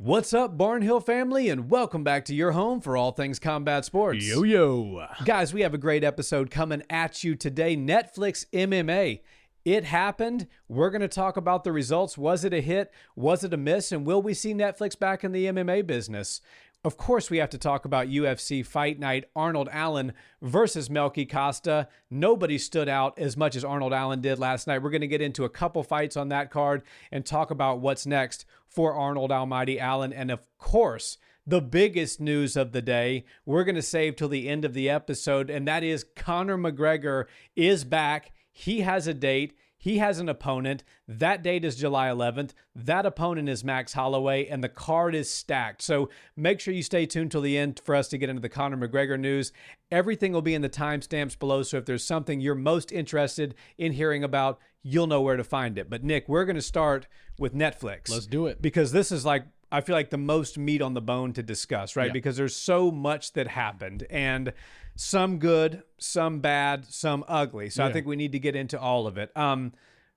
What's up, Barnhill family, and welcome back to your home for all things combat sports. Yo. Guys, we have a great episode coming at you today. Netflix MMA. It happened. We're going to talk about the results. Was it a hit? Was it a miss? And will we see Netflix back in the MMA business? Of course, we have to talk about UFC Fight Night, Arnold Allen versus Melquizael Costa. Nobody stood out as much as Arnold Allen did last night. We're going to get into a couple fights on that card and talk about what's next for Arnold Almighty Allen. And of course, the biggest news of the day, we're going to save till the end of the episode, and that is Conor McGregor is back. He has a date. He has an opponent. That date is July 11th. That opponent is Max Holloway, and the card is stacked. So make sure you stay tuned till the end for us to get into the Conor McGregor news. Everything will be in the timestamps below, so if there's something you're most interested in hearing about, you'll know where to find it. But Nick, we're going to start with Netflix. Let's do it. Because this is I feel like the most meat on the bone to discuss, right? Yeah. Because there's so much that happened, and some good, some bad, some ugly. So I think we need to get into all of it.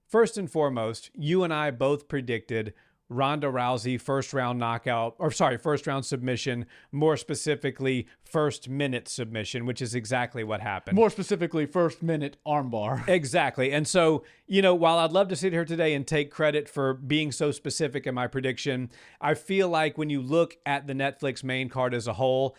First and foremost, you and I both predicted Ronda Rousey first round submission, more specifically first minute submission, which is exactly what happened. More specifically, first minute armbar. Exactly. And so, while I'd love to sit here today and take credit for being so specific in my prediction, I feel like when you look at the Netflix main card as a whole,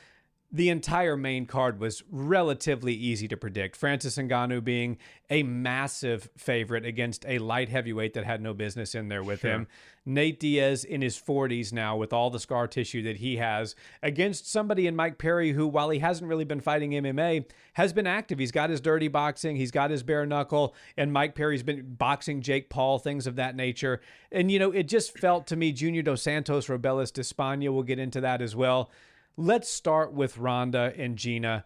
the entire main card was relatively easy to predict. Francis Ngannou being a massive favorite against a light heavyweight that had no business in there with him. Nate Diaz in his 40s now with all the scar tissue that he has against somebody in Mike Perry who, while he hasn't really been fighting MMA, has been active. He's got his dirty boxing. He's got his bare knuckle. And Mike Perry's been boxing Jake Paul, things of that nature. And, it just felt to me, Junior Dos Santos, Robelis D'Espana, we'll get into that as well. Let's start with Ronda and Gina.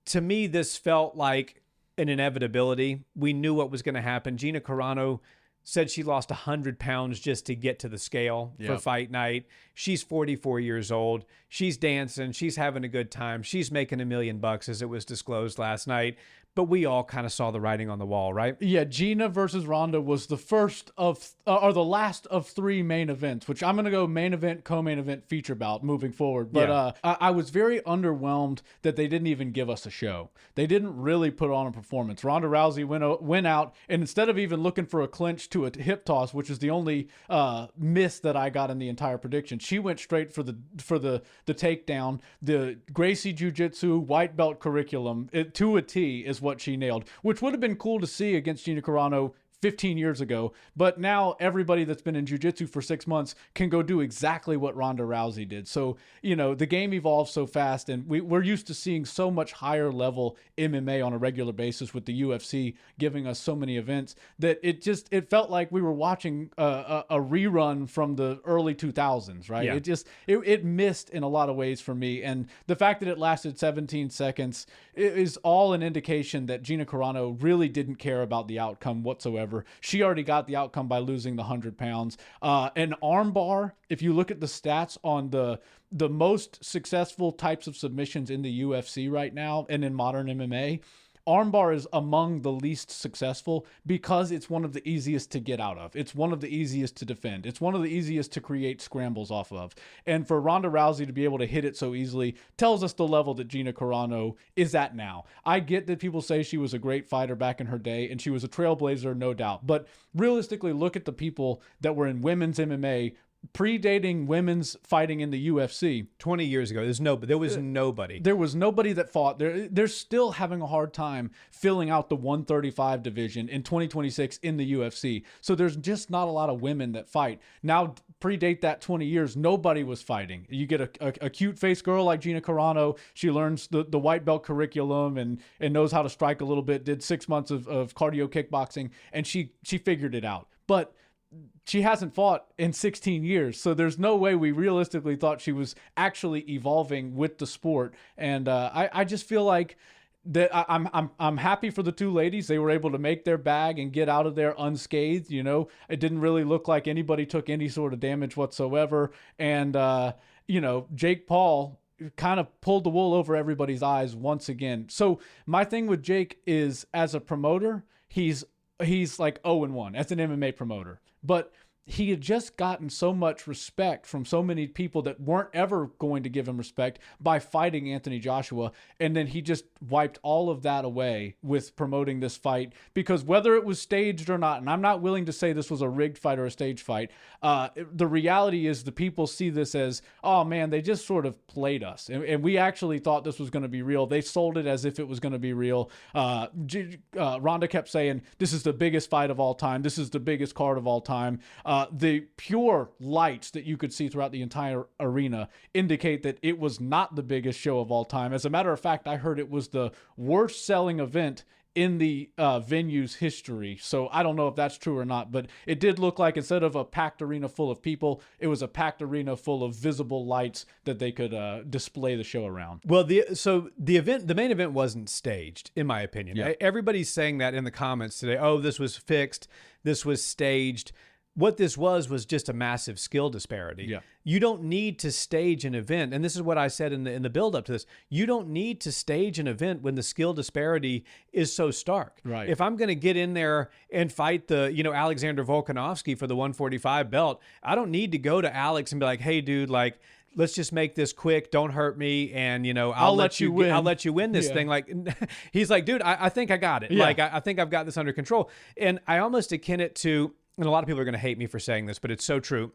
To me, this felt like an inevitability. We knew what was going to happen. Gina Carano said she lost 100 pounds just to get to the scale for Fight Night. She's 44 years old. She's dancing. She's having a good time. She's making $1 million, as it was disclosed last night. But we all kind of saw the writing on the wall, right? Yeah, Gina versus Ronda was the first of, or the last of three main events, which I'm going to go main event, co-main event, feature bout moving forward. But I was very underwhelmed that they didn't even give us a show. They didn't really put on a performance. Ronda Rousey went out, and instead of even looking for a clinch to a hip toss, which is the only miss that I got in the entire prediction, she went straight for the takedown. The Gracie Jiu-Jitsu white belt curriculum to a T is what she nailed, which would have been cool to see against Gina Carano 15 years ago. But now everybody that's been in jiu-jitsu for 6 months can go do exactly what Ronda Rousey did. So, the game evolves so fast, and we're used to seeing so much higher level MMA on a regular basis with the UFC giving us so many events that it felt like we were watching a rerun from the early 2000s, right? Yeah. It missed in a lot of ways for me. And the fact that it lasted 17 seconds is all an indication that Gina Carano really didn't care about the outcome whatsoever. She already got the outcome by losing the 100 pounds. An armbar, if you look at the stats on the most successful types of submissions in the UFC right now and in modern MMA, armbar is among the least successful because it's one of the easiest to get out of. It's one of the easiest to defend. It's one of the easiest to create scrambles off of. And for Ronda Rousey to be able to hit it so easily tells us the level that Gina Carano is at now. I get that people say she was a great fighter back in her day, and she was a trailblazer, no doubt. But realistically, look at the people that were in women's MMA predating women's fighting in the UFC. 20 years ago, there was nobody. There was nobody that fought. They're still having a hard time filling out the 135 division in 2026 in the UFC. So there's just not a lot of women that fight. Now, predate that 20 years, nobody was fighting. You get a cute face girl like Gina Carano. She learns the white belt curriculum and knows how to strike a little bit, did 6 months of cardio kickboxing, and she figured it out. But she hasn't fought in 16 years, so there's no way we realistically thought she was actually evolving with the sport. And I just feel like that I'm happy for the two ladies. They were able to make their bag and get out of there unscathed. It didn't really look like anybody took any sort of damage whatsoever. And Jake Paul kind of pulled the wool over everybody's eyes once again. So my thing with Jake is, as a promoter, he's like 0-1 as an MMA promoter. But he had just gotten so much respect from so many people that weren't ever going to give him respect by fighting Anthony Joshua. And then he just wiped all of that away with promoting this fight, because whether it was staged or not, and I'm not willing to say this was a rigged fight or a staged fight, the reality is the people see this as, oh man, they just sort of played us. And we actually thought this was going to be real. They sold it as if it was going to be real. Ronda kept saying, this is the biggest fight of all time. This is the biggest card of all time. The pure lights that you could see throughout the entire arena indicate that it was not the biggest show of all time. As a matter of fact, I heard it was the worst selling event in the venue's history. So I don't know if that's true or not, but it did look like instead of a packed arena full of people, it was a packed arena full of visible lights that they could display the show around. Well, the main event wasn't staged, in my opinion. Yeah. Everybody's saying that in the comments today. Oh, this was fixed. This was staged. What this was just a massive skill disparity. Yeah. You don't need to stage an event, and this is what I said in the build up to this. You don't need to stage an event when the skill disparity is so stark. Right. If I'm going to get in there and fight Alexander Volkanovski for the 145 belt, I don't need to go to Alex and be like, "Hey, dude, like, let's just make this quick. Don't hurt me, and I'll let you win. I'll let you win this thing." Like, he's like, "Dude, I think I got it. Yeah. Like, I think I've got this under control." And I almost akin it to. And a lot of people are going to hate me for saying this, but it's so true.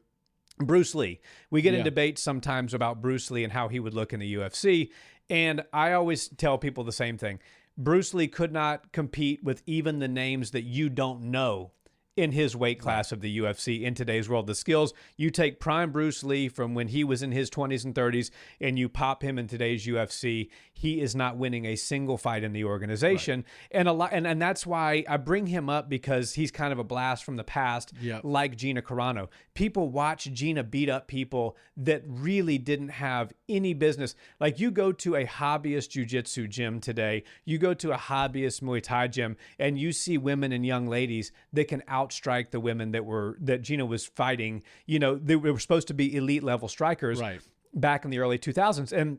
Bruce Lee. We get in debates sometimes about Bruce Lee and how he would look in the UFC. And I always tell people the same thing. Bruce Lee could not compete with even the names that you don't know in his weight class of the UFC in today's world. The skills, you take prime Bruce Lee from when he was in his 20s and 30s and you pop him in today's UFC, he is not winning a single fight in the organization. Right. And that's why I bring him up, because he's kind of a blast from the past, like Gina Carano. People watch Gina beat up people that really didn't have any business. Like, you go to a hobbyist jiu-jitsu gym today, you go to a hobbyist Muay Thai gym, and you see women and young ladies that can outstrike the women that Gina was fighting. They were supposed to be elite level strikers back in the early 2000s. And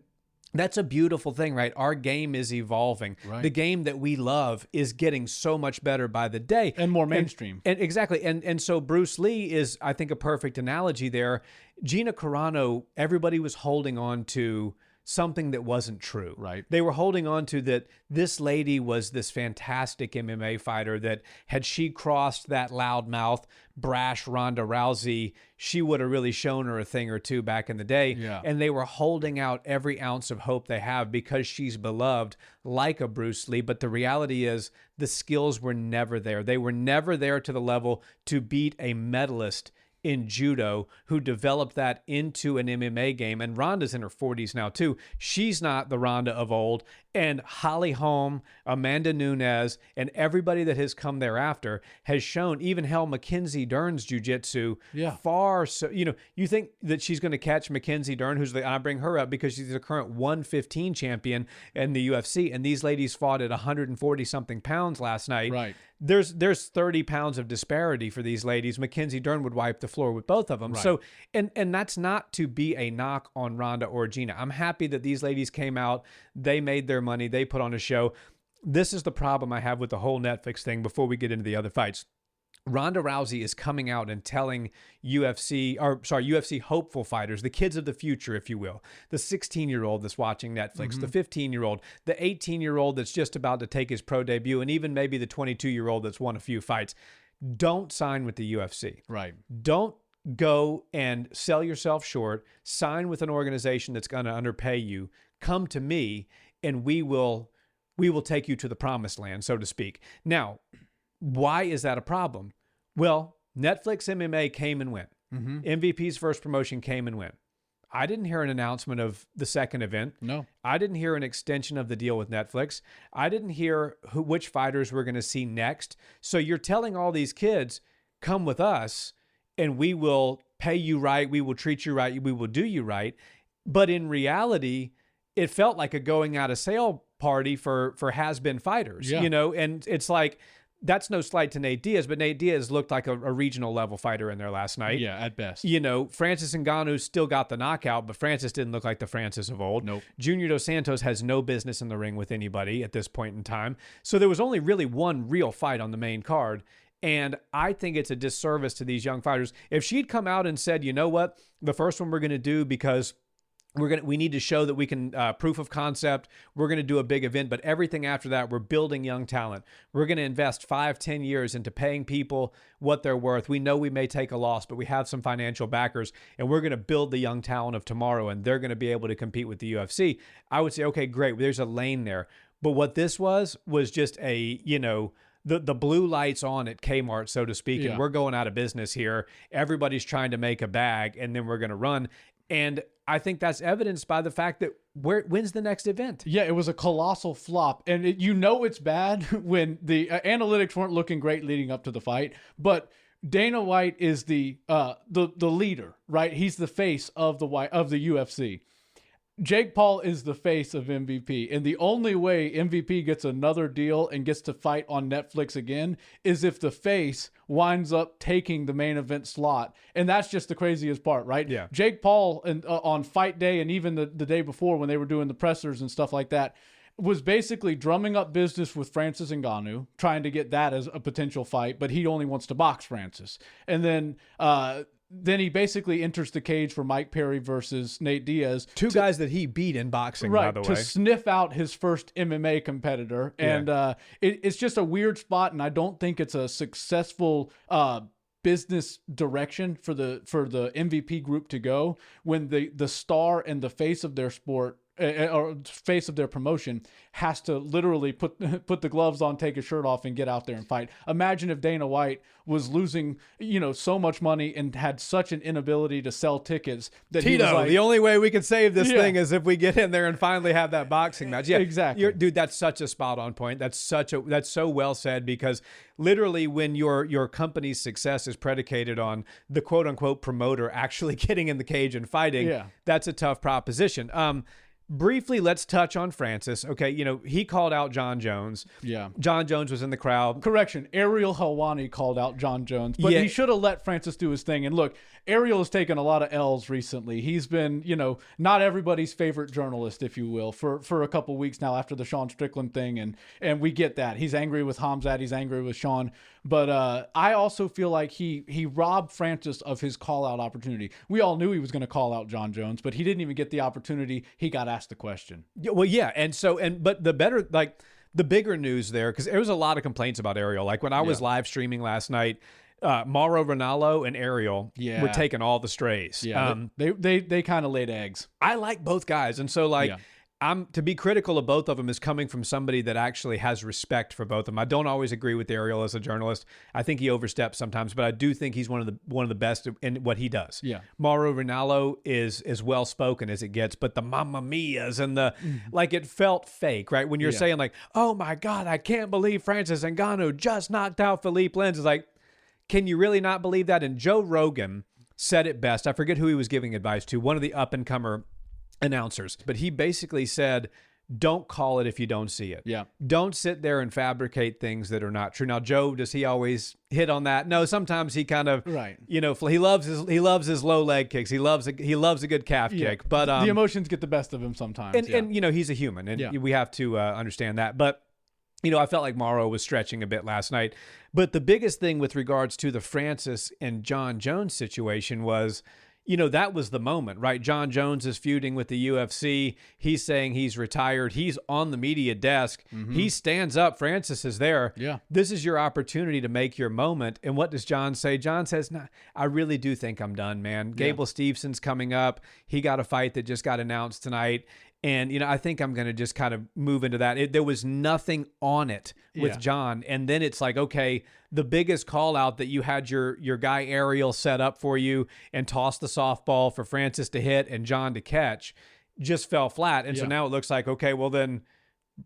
that's a beautiful thing, right? Our game is evolving. Right. The game that we love is getting so much better by the day. And more mainstream. And exactly. And so Bruce Lee is, I think, a perfect analogy there. Gina Carano, everybody was holding on to something that wasn't true. Right. They were holding on to that this lady was this fantastic MMA fighter, that had she crossed that loudmouth, brash Ronda Rousey, she would have really shown her a thing or two back in the day. Yeah. And they were holding out every ounce of hope they have because she's beloved like a Bruce Lee. But the reality is the skills were never there. They were never there to the level to beat a medalist in judo who developed that into an MMA game. And Ronda's in her 40s now too. She's not the Ronda of old. And Holly Holm, Amanda Nunes, and everybody that has come thereafter has shown, even Mackenzie Dern's jiu-jitsu far so, you think that she's going to catch Mackenzie Dern, I bring her up because she's the current 115 champion in the UFC, and these ladies fought at 140 something pounds last night. Right. There's 30 pounds of disparity for these ladies. Mackenzie Dern would wipe the floor with both of them. Right. So, and that's not to be a knock on Ronda or Gina. I'm happy that these ladies came out. They made their money. They put on a show. This is the problem I have with the whole Netflix thing before we get into the other fights. Ronda Rousey is coming out and telling UFC hopeful fighters, the kids of the future, if you will, the 16-year-old that's watching Netflix, the 15-year-old, the 18-year-old that's just about to take his pro debut, and even maybe the 22-year-old that's won a few fights, don't sign with the UFC. Right. Don't go and sell yourself short. Sign with an organization that's going to underpay you. Come to me, and we will take you to the promised land, so to speak. Now, why is that a problem? Well, Netflix MMA came and went. MVP's first promotion came and went. I didn't hear an announcement of the second event. No. I didn't hear an extension of the deal with Netflix. I didn't hear which fighters we're going to see next. So you're telling all these kids, come with us and we will pay you right. We will treat you right. We will do you right. But in reality, it felt like a going out of sale party for has-been fighters, and it's like, that's no slight to Nate Diaz, but Nate Diaz looked like a regional level fighter in there last night. Yeah, at best. Francis Ngannou still got the knockout, but Francis didn't look like the Francis of old. Nope. Junior Dos Santos has no business in the ring with anybody at this point in time. So there was only really one real fight on the main card. And I think it's a disservice to these young fighters. If she'd come out and said, you know what, the first one we're going to do because we need to show that we can proof of concept. We're going to do a big event, but everything after that, we're building young talent. We're going to invest 5-10 years into paying people what they're worth. We know we may take a loss, but we have some financial backers, and we're going to build the young talent of tomorrow, and they're going to be able to compete with the UFC. I would say, okay, great. There's a lane there. But what this was just a, the blue lights on at Kmart, so to speak, and we're going out of business here. Everybody's trying to make a bag, and then we're going to run. And I think that's evidenced by the fact that when's the next event? Yeah, it was a colossal flop. And it's bad when the analytics weren't looking great leading up to the fight. But Dana White is the leader, right? He's the face of the UFC. Jake Paul is the face of MVP. And the only way MVP gets another deal and gets to fight on Netflix again is if the face winds up taking the main event slot. And that's just the craziest part, right? Yeah. Jake Paul on fight day and even the day before when they were doing the pressers and stuff like that was basically drumming up business with Francis Ngannou, trying to get that as a potential fight, but he only wants to box Francis. And then he basically enters the cage for Mike Perry versus Nate Diaz. Two guys that he beat in boxing, by the way. To sniff out his first MMA competitor. And it's just a weird spot, and I don't think it's a successful business direction for the MVP group to go when the star and the face of their sport or face of their promotion has to literally put the gloves on, take his shirt off, and get out there and fight. Imagine if Dana White was losing, so much money and had such an inability to sell tickets that Tito, he was like, the only way we can save this thing is if we get in there and finally have that boxing match. Yeah, exactly. Dude, that's such a spot on point. That's so well said, because literally when your company's success is predicated on the quote unquote promoter actually getting in the cage and fighting, that's a tough proposition. Briefly, let's touch on Francis. Okay, he called out John Jones. Yeah. John Jones was in the crowd. Correction, Ariel Helwani called out John Jones, but he should have let Francis do his thing. And look, Ariel has taken a lot of L's recently. He's been, not everybody's favorite journalist, if you will, for a couple weeks now after the Sean Strickland thing, and we get that. He's angry with Hamzat, he's angry with Sean, but I also feel like he robbed Francis of his call-out opportunity. We all knew he was going to call out John Jones, but he didn't even get the opportunity. He got asked the question. Well, yeah, but the bigger news there, because there was a lot of complaints about Ariel. Like when I was live streaming last night, Mauro Ranallo and Ariel were taking all the strays. Yeah, they kind of laid eggs. I like both guys, and so to be critical of both of them is coming from somebody that actually has respect for both of them. I don't always agree with Ariel as a journalist. I think he oversteps sometimes, but I do think he's one of the best in what he does. Yeah. Mauro Ranallo is as well spoken as it gets, but the mamma mias and it felt fake, right? When you're saying like, "Oh my God, I can't believe Francis Ngannou just knocked out Philippe Lins." It's like, can you really not believe that? And Joe Rogan said it best. I forget who he was giving advice to, one of the up-and-comer announcers, but he basically said, don't call it if you don't see it. Yeah. Don't sit there and fabricate things that are not true. Now, Joe, does he always hit on that? No, sometimes he kind of, he loves his low leg kicks. He loves a good calf kick, but the emotions get the best of him sometimes. And he's a human, and we have to understand that. But I felt like Mauro was stretching a bit last night. But the biggest thing with regards to the Francis and John Jones situation was, that was the moment, right? John Jones is feuding with the UFC. He's saying he's retired. He's on the media desk. Mm-hmm. He stands up. Francis is there. Yeah. This is your opportunity to make your moment. And what does John say? John says, "Nah, I really do think I'm done, man. Gable Stevenson's coming up. He got a fight that just got announced tonight. And, I think I'm going to just kind of move into that." There was nothing on it with John. And then it's like, okay, the biggest call out that you had your guy Ariel set up for you and toss the softball for Francis to hit and John to catch just fell flat. And so now it looks like, okay, well then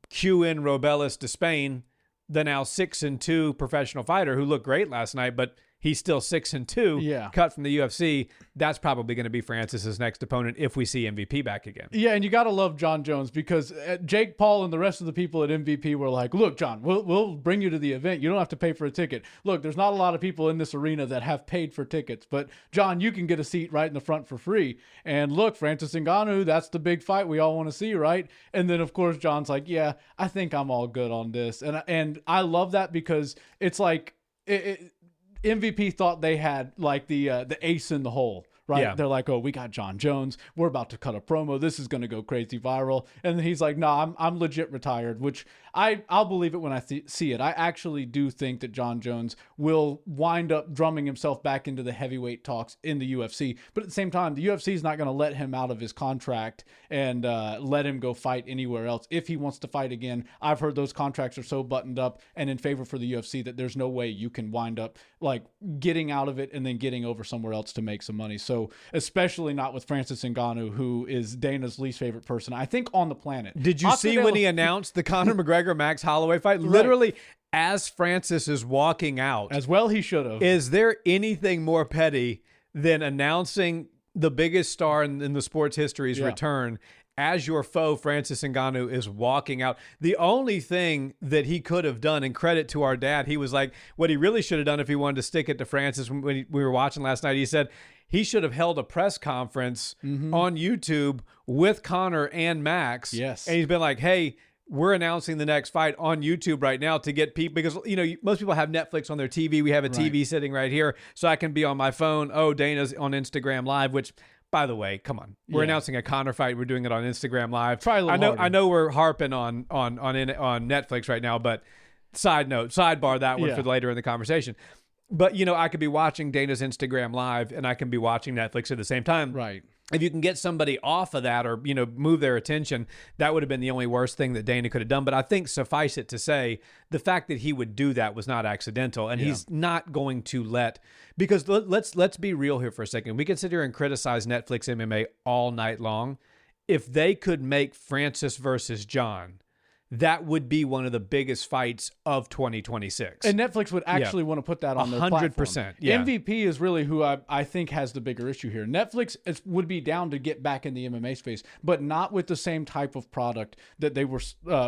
cue in Robelis to Spain, the now 6-2 professional fighter who looked great last night, but he's still 6-2, cut from the UFC. That's probably going to be Francis's next opponent if we see MVP back again. Yeah, and you got to love John Jones, because Jake Paul and the rest of the people at MVP were like, "Look, John, we'll bring you to the event. You don't have to pay for a ticket. Look, there's not a lot of people in this arena that have paid for tickets, but John, you can get a seat right in the front for free. And look, Francis Ngannou, that's the big fight we all want to see, right?" And then, of course, John's like, "Yeah, I think I'm all good on this." And I love that, because it's like, MVP thought they had like the ace in the hole. Right. Yeah. They're like, oh, we got John Jones. We're about to cut a promo. This is going to go crazy viral. And then he's like, no, I'm legit retired, which I'll believe it when I see it. I actually do think that John Jones will wind up drumming himself back into the heavyweight talks in the UFC. But at the same time, the UFC is not going to let him out of his contract and let him go fight anywhere else. If he wants to fight again, I've heard those contracts are so buttoned up and in favor for the UFC that there's no way you can wind up like getting out of it and then getting over somewhere else to make some money. So especially not with Francis Ngannou, who is Dana's least favorite person, I think, on the planet. Did you see when he announced the Conor McGregor Max Holloway fight? Right. Literally, as Francis is walking out. As well he should have. Is there anything more petty than announcing the biggest star in the sport's history's return as your foe, Francis Ngannou, is walking out? The only thing that he could have done, and credit to our dad, he was like, what he really should have done if he wanted to stick it to Francis when we were watching last night, he said he should have held a press conference on YouTube with Conor and Max. Yes. And he's been like, hey, we're announcing the next fight on YouTube right now to get people, because, you know, most people have Netflix on their TV. We have a TV sitting right here, so I can be on my phone. Oh, Dana's on Instagram Live, which, by the way, come on. We're announcing a Conor fight. We're doing it on Instagram Live. Try a little I know we're harping on Netflix right now, but sidebar that one for later in the conversation. But, you know, I could be watching Dana's Instagram Live and I can be watching Netflix at the same time. Right. If you can get somebody off of that or, you know, move their attention, that would have been the only worst thing that Dana could have done. But I think, suffice it to say, the fact that he would do that was not accidental, and he's not going to let, because let's be real here for a second. We can sit here and criticize Netflix MMA all night long. If they could make Francis versus John, that would be one of the biggest fights of 2026. And Netflix would actually want to put that on their platform. 100%. Yeah. MVP is really who I think has the bigger issue here. Netflix would be down to get back in the MMA space, but not with the same type of product that they were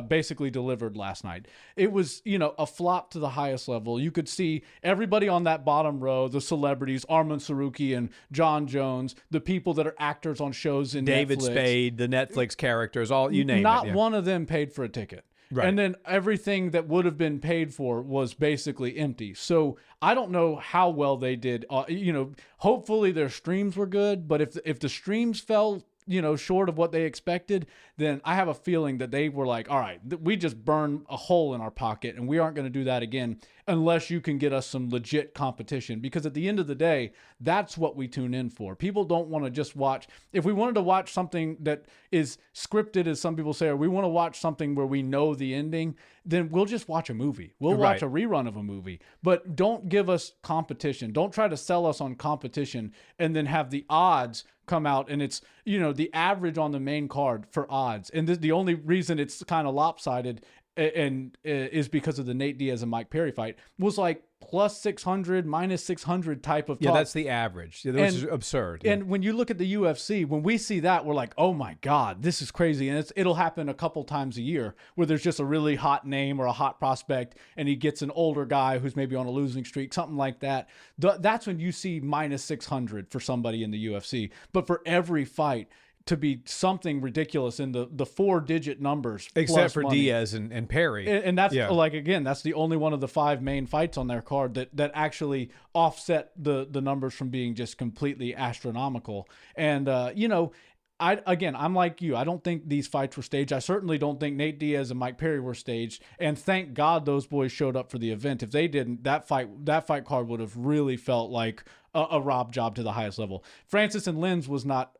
basically delivered last night. It was, you know, a flop to the highest level. You could see everybody on that bottom row, the celebrities, Arman Sarukian, John Jones, the people that are actors on shows in David Netflix. Spade, the Netflix characters, all you name it. Not one of them paid for a ticket. Right. And then everything that would have been paid for was basically empty. So I don't know how well they did. You know, hopefully their streams were good, but if the streams fell, you know, short of what they expected, then I have a feeling that they were like, all right, we just burned a hole in our pocket and we aren't going to do that again unless you can get us some legit competition. Because at the end of the day, that's what we tune in for. People don't want to just watch. If we wanted to watch something that is scripted, as some people say, or we want to watch something where we know the ending, then we'll just watch a movie. We'll watch a rerun of a movie. But don't give us competition. Don't try to sell us on competition and then have the odds come out and it's, you know, the average on the main card for odds. And the only reason it's kind of lopsided and is because of the Nate Diaz and Mike Perry fight was like plus 600, minus 600 type of talk. Yeah, that's the average, which is absurd. And when you look at the UFC, when we see that, we're like, oh my God, this is crazy. And it'll happen a couple times a year where there's just a really hot name or a hot prospect and he gets an older guy who's maybe on a losing streak, something like that. That's when you see minus 600 for somebody in the UFC. But for every fight, to be something ridiculous in the 4-digit numbers, except for money. Diaz and Perry, and that's like, again, that's the only one of the 5 main fights on their card that actually offset the numbers from being just completely astronomical. And you know, I'm like you. I don't think these fights were staged. I certainly don't think Nate Diaz and Mike Perry were staged. And thank God those boys showed up for the event. If they didn't, that fight card would have really felt like a Rob job to the highest level. Francis and Linz was not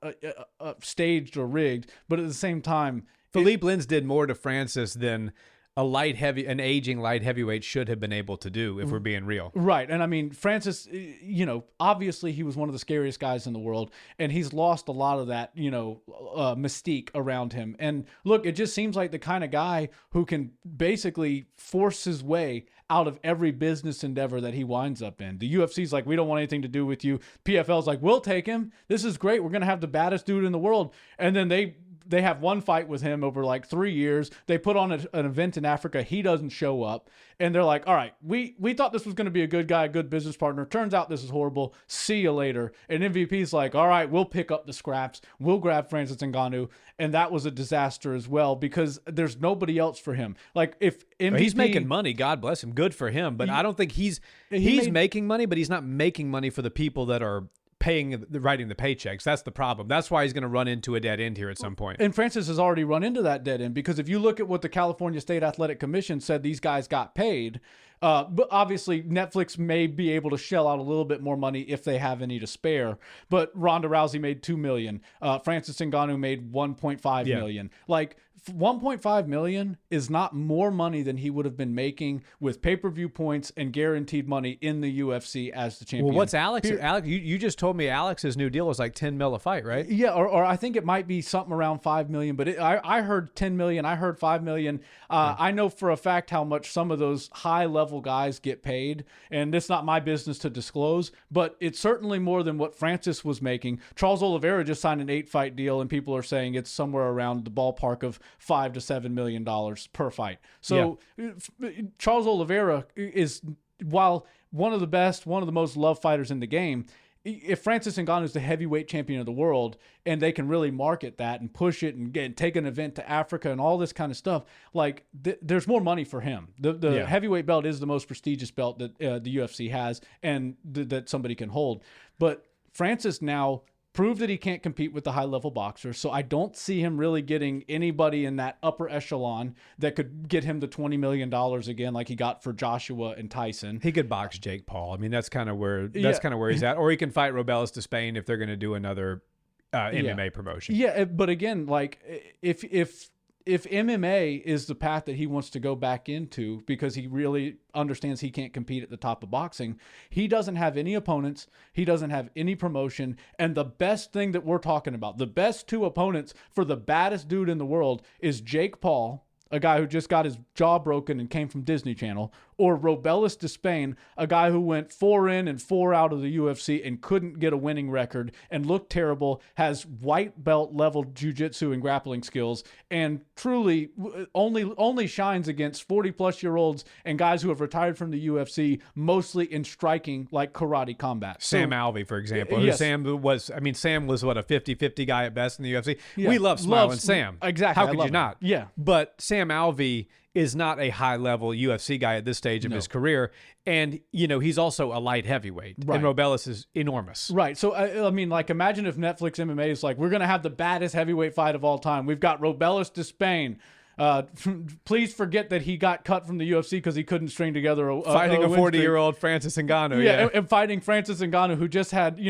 staged or rigged, but at the same time, Philippe Linz did more to Francis than an aging light heavyweight should have been able to do, if we're being real. Right. And I mean, Francis, you know, obviously he was one of the scariest guys in the world, and he's lost a lot of that, you know, mystique around him. And look, it just seems like the kind of guy who can basically force his way out of every business endeavor that he winds up in. The UFC's like, we don't want anything to do with you. PFL's like, we'll take him. This is great. We're going to have the baddest dude in the world. And then they they have one fight with him over like 3 years. They put on an event in Africa. He doesn't show up. And they're like, all right, we thought this was going to be a good guy, a good business partner. Turns out this is horrible. See you later. And MVP's like, all right, we'll pick up the scraps. We'll grab Francis Ngannou. And that was a disaster as well because there's nobody else for him. Like if MVP... He's making money, God bless him. Good for him. But I don't think he's making money, but he's not making money for the people that are writing the paychecks. That's the problem. That's why he's going to run into a dead end here at some point. And Francis has already run into that dead end because if you look at what the California State Athletic Commission said these guys got paid, but obviously Netflix may be able to shell out a little bit more money if they have any to spare. But Ronda Rousey made $2 million. Francis Ngannou made $1.5 million. Like $1.5 million is not more money than he would have been making with pay-per-view points and guaranteed money in the UFC as the champion. Well, what's Alex? Alex, you just told me Alex's new deal was like $10 million a fight, right? Yeah, or I think it might be something around $5 million, but I heard $10 million. I heard $5 million. I know for a fact how much some of those high-level guys get paid, and it's not my business to disclose, but it's certainly more than what Francis was making. Charles Oliveira just signed an 8-fight deal, and people are saying it's somewhere around the ballpark of $5 to $7 million per fight. So Charles Oliveira is, while one of the best, one of the most loved fighters in the game, if Francis Ngannou is the heavyweight champion of the world and they can really market that and push it and take an event to Africa and all this kind of stuff, like there's more money for him. The heavyweight belt is the most prestigious belt that the UFC has and that somebody can hold. But Francis now proved that he can't compete with the high-level boxers, so I don't see him really getting anybody in that upper echelon that could get him the $20 million again like he got for Joshua and Tyson. He could box Jake Paul. I mean, that's kind of where he's at. Or he can fight Robelis to Spain if they're going to do another MMA promotion. Yeah, but again, like if MMA is the path that he wants to go back into because he really understands he can't compete at the top of boxing, he doesn't have any opponents. He doesn't have any promotion. And the best thing that we're talking about, the best two opponents for the baddest dude in the world is Jake Paul, a guy who just got his jaw broken and came from Disney Channel, or Robelis de Spain, a guy who went 4 in and 4 out of the UFC and couldn't get a winning record and looked terrible, has white belt level jiu-jitsu and grappling skills, and truly only shines against 40-plus-year-olds and guys who have retired from the UFC, mostly in striking like karate combat. Sam Alvey, for example. Yes. Sam was, what, a 50-50 guy at best in the UFC? Yeah. We love Smiling Sam. Exactly. How could you not? Yeah. But Sam Alvey is not a high-level UFC guy at this stage of his career. And, he's also a light heavyweight. Right. And Robelis is enormous. Right. So, I mean, like, imagine if Netflix MMA is like, we're going to have the baddest heavyweight fight of all time. We've got Robelis de Spain. Please forget that he got cut from the UFC because he couldn't string together fighting a 40-year-old Francis Ngannou. Yeah, and fighting Francis Ngannou, who just had,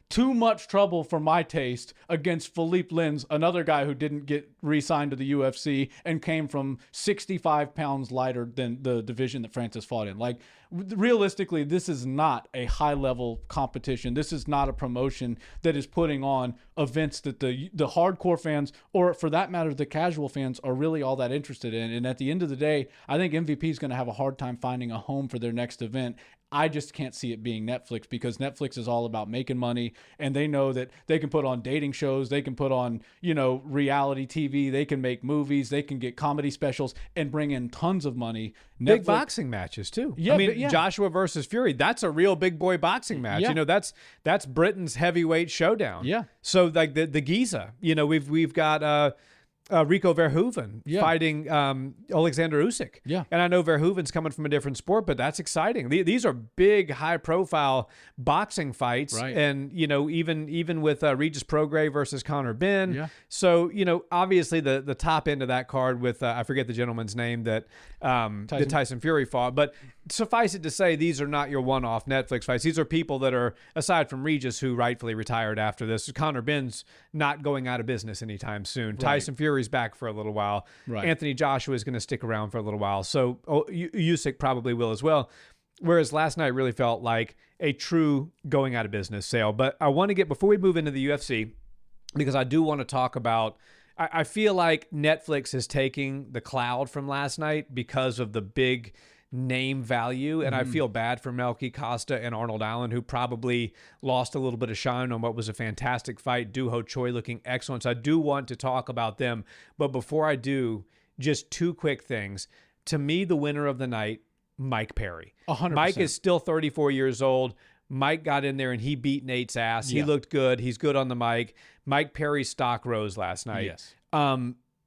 too much trouble for my taste against Philippe Lins, another guy who didn't get re-signed to the UFC and came from 65 pounds lighter than the division that Francis fought in. Like, realistically, this is not a high-level competition. This is not a promotion that is putting on events that the hardcore fans, or for that matter, the casual fans, are really all that interested in. And at the end of the day, I think MVP is going to have a hard time finding a home for their next event. I just can't see it being Netflix because Netflix is all about making money, and they know that they can put on dating shows, they can put on, reality TV, they can make movies, they can get comedy specials and bring in tons of money. Big boxing matches too. Yeah, I mean, Joshua versus Fury, that's a real big boy boxing match. Yeah. That's Britain's heavyweight showdown. Yeah. So like the Giza, we've got Rico Verhoeven fighting Alexander Usyk. Yeah. And I know Verhoeven's coming from a different sport, but that's exciting. These are big, high-profile boxing fights. Right. And, even with Regis Prograis versus Conor Benn. Yeah. So, obviously the top end of that card with, I forget the gentleman's name that Tyson Fury fought. But suffice it to say, these are not your one-off Netflix fights. These are people that are, aside from Regis, who rightfully retired after this. Conor Benn's not going out of business anytime soon. Right. Tyson Fury's back for a little while. Right. Anthony Joshua is going to stick around for a little while. So Usyk probably will as well. Whereas last night really felt like a true going out of business sale. But I want to get, before we move into the UFC, because I do want to talk about, I feel like Netflix is taking the cloud from last night because of the big name value. And I feel bad for Melquizael Costa and Arnold Allen, who probably lost a little bit of shine on what was a fantastic fight. Choi looking excellent. So I do want to talk about them. But before I do, just two quick things. To me, the winner of the night, Mike Perry. 100%. Mike is still 34 years old. Mike got in there and he beat Nate's ass. He looked good. He's good on the mic. Mike Perry's stock rose last night. Yes.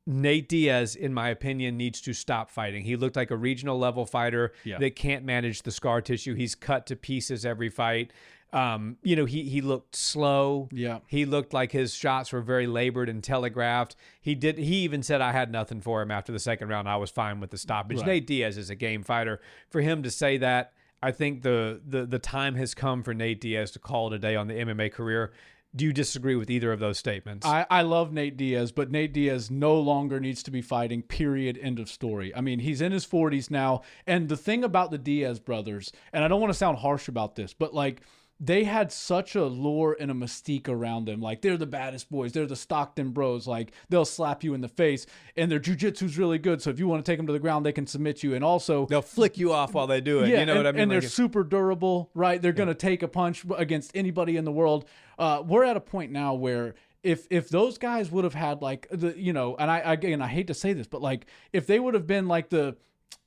Nate Diaz, in my opinion, needs to stop fighting. He looked like a regional level fighter that can't manage the scar tissue. He's cut to pieces every fight. He looked slow. Yeah. He looked like his shots were very labored and telegraphed. He even said I had nothing for him after the second round. I was fine with the stoppage. Right. Nate Diaz is a game fighter. For him to say that, I think the time has come for Nate Diaz to call it a day on the MMA career. Do you disagree with either of those statements? I love Nate Diaz, but Nate Diaz no longer needs to be fighting, period, end of story. I mean, he's in his 40s now, and the thing about the Diaz brothers, and I don't want to sound harsh about this, but like, they had such a lure and a mystique around them. Like, they're the baddest boys. They're the Stockton bros. Like, they'll slap you in the face, and their jiu-jitsu's really good, so if you want to take them to the ground, they can submit you. And also, they'll flick you off while they do it. Yeah, you know what I mean? And they're super durable, right? They're going to take a punch against anybody in the world. We're at a point now where if those guys would have had like and I hate to say this, but like if they would have been like the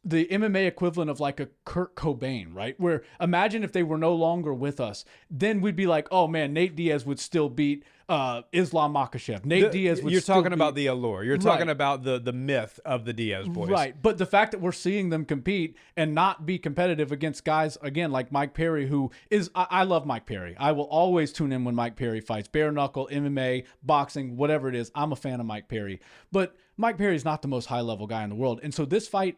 MMA equivalent of like a Kurt Cobain, right? Where imagine if they were no longer with us, then we'd be like, oh man, Nate Diaz would still beat Islam Makhachev. Nate Diaz would You're still talking beat, about the allure. You're talking about the myth of the Diaz boys. Right. But the fact that we're seeing them compete and not be competitive against guys, again, like Mike Perry, who is, I love Mike Perry. I will always tune in when Mike Perry fights. Bare knuckle, MMA, boxing, whatever it is. I'm a fan of Mike Perry. But Mike Perry is not the most high-level guy in the world. And so this fight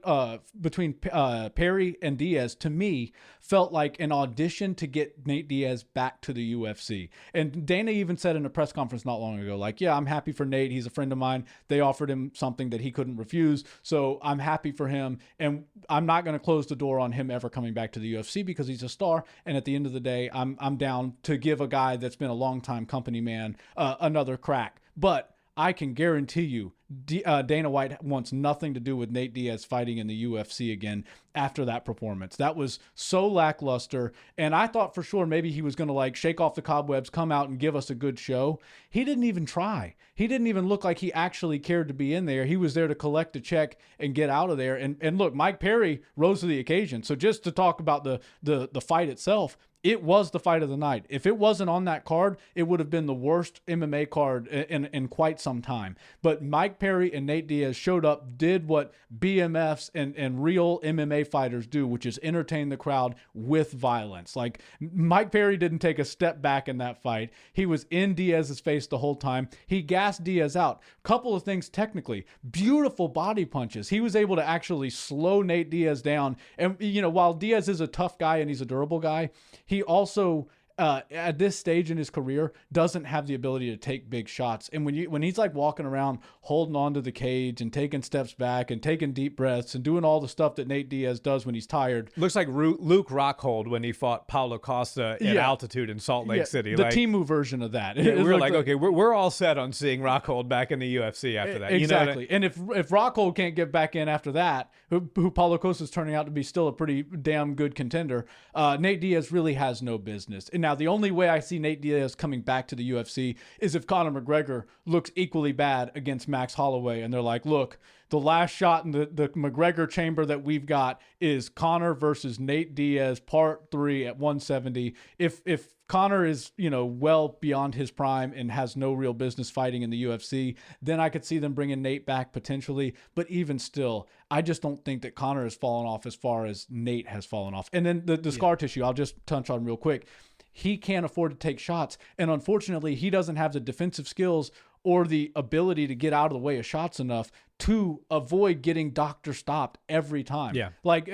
between Perry and Diaz, to me, felt like an audition to get Nate Diaz back to the UFC. And Dana even said in a press conference not long ago, like, yeah, I'm happy for Nate. He's a friend of mine. They offered him something that he couldn't refuse. So I'm happy for him. And I'm not going to close the door on him ever coming back to the UFC because he's a star. And at the end of the day, I'm down to give a guy that's been a long-time company man another crack. But I can guarantee you Dana White wants nothing to do with Nate Diaz fighting in the UFC again after that performance. That was so lackluster, and I thought for sure maybe he was going to like shake off the cobwebs, come out and give us a good show. He didn't even try. He didn't even look like he actually cared to be in there. He was there to collect a check and get out of there. And look, Mike Perry rose to the occasion. So just to talk about the fight itself, it was the fight of the night. If it wasn't on that card, it would have been the worst MMA card in quite some time. But Mike Perry and Nate Diaz showed up, did what BMFs and real MMA fighters do, which is entertain the crowd with violence. Like, Mike Perry didn't take a step back in that fight. He was in Diaz's face the whole time. He gassed Diaz out. Couple of things technically. Beautiful body punches. He was able to actually slow Nate Diaz down. And, while Diaz is a tough guy and he's a durable guy, he also, at this stage in his career, doesn't have the ability to take big shots. And when he's like walking around holding onto the cage and taking steps back and taking deep breaths and doing all the stuff that Nate Diaz does when he's tired. Looks like Luke Rockhold when he fought Paulo Costa at altitude in Salt Lake City. The Timu version of that. Yeah, we're like, okay, we're all set on seeing Rockhold back in the UFC after that. Exactly. And if Rockhold can't get back in after that, who Paulo Costa is turning out to be still a pretty damn good contender, Nate Diaz really has no business. And now the only way I see Nate Diaz coming back to the UFC is if Conor McGregor looks equally bad against Max Holloway, and they're like, look, the last shot in the McGregor chamber that we've got is Conor versus Nate Diaz part 3 at 170. If Conor is, well beyond his prime and has no real business fighting in the UFC, then I could see them bringing Nate back potentially. But even still, I just don't think that Conor has fallen off as far as Nate has fallen off. And then the scar tissue, I'll just touch on real quick. He can't afford to take shots. And unfortunately, he doesn't have the defensive skills or the ability to get out of the way of shots enough to avoid getting doctor stopped every time. Yeah. Like,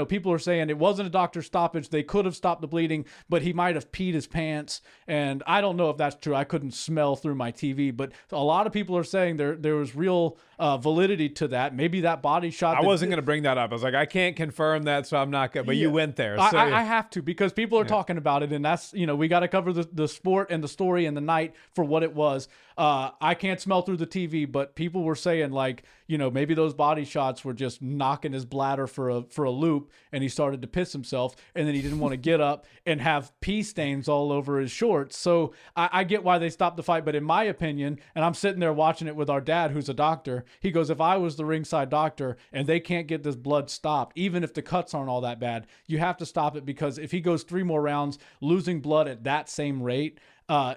people are saying it wasn't a doctor stoppage. They could have stopped the bleeding, but he might have peed his pants. And I don't know if that's true. I couldn't smell through my TV, but a lot of people are saying there was real validity to that. Maybe that body shot. I wasn't going to bring that up. I was like, I can't confirm that, so I'm not going to, but you went there. So, I have to, because people are talking about it, and that's, we got to cover the sport and the story and the night for what it was. I can't smell through the TV, but people were saying, like, maybe those body shots were just knocking his bladder for a loop, and he started to piss himself, and then he didn't want to get up and have pee stains all over his shorts. So I get why they stopped the fight, but in my opinion, and I'm sitting there watching it with our dad, who's a doctor, he goes, if I was the ringside doctor and they can't get this blood stopped, even if the cuts aren't all that bad, you have to stop it, because if he goes 3 more rounds losing blood at that same rate,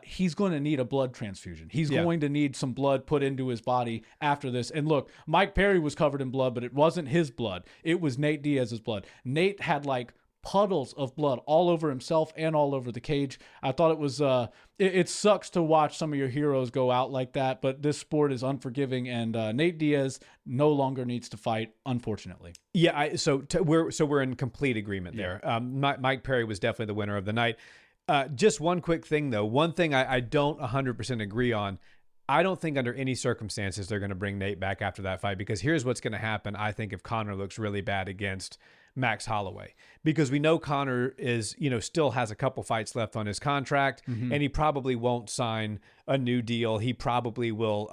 he's going to need a blood transfusion. He's going to need some blood put into his body after this. And look, Mike Perry was covered in blood, but it wasn't his blood. It was Nate Diaz's blood. Nate had like puddles of blood all over himself and all over the cage. I thought it was, it sucks to watch some of your heroes go out like that, but this sport is unforgiving, and Nate Diaz no longer needs to fight, unfortunately. Yeah. We're in complete agreement there. Mike Perry was definitely the winner of the night. Just one quick thing, though. One thing I don't 100% agree on. I don't think under any circumstances they're going to bring Nate back after that fight, because here's what's going to happen. I think if Conor looks really bad against Max Holloway, because we know Conor is, still has a couple fights left on his contract, and he probably won't sign a new deal. He probably will,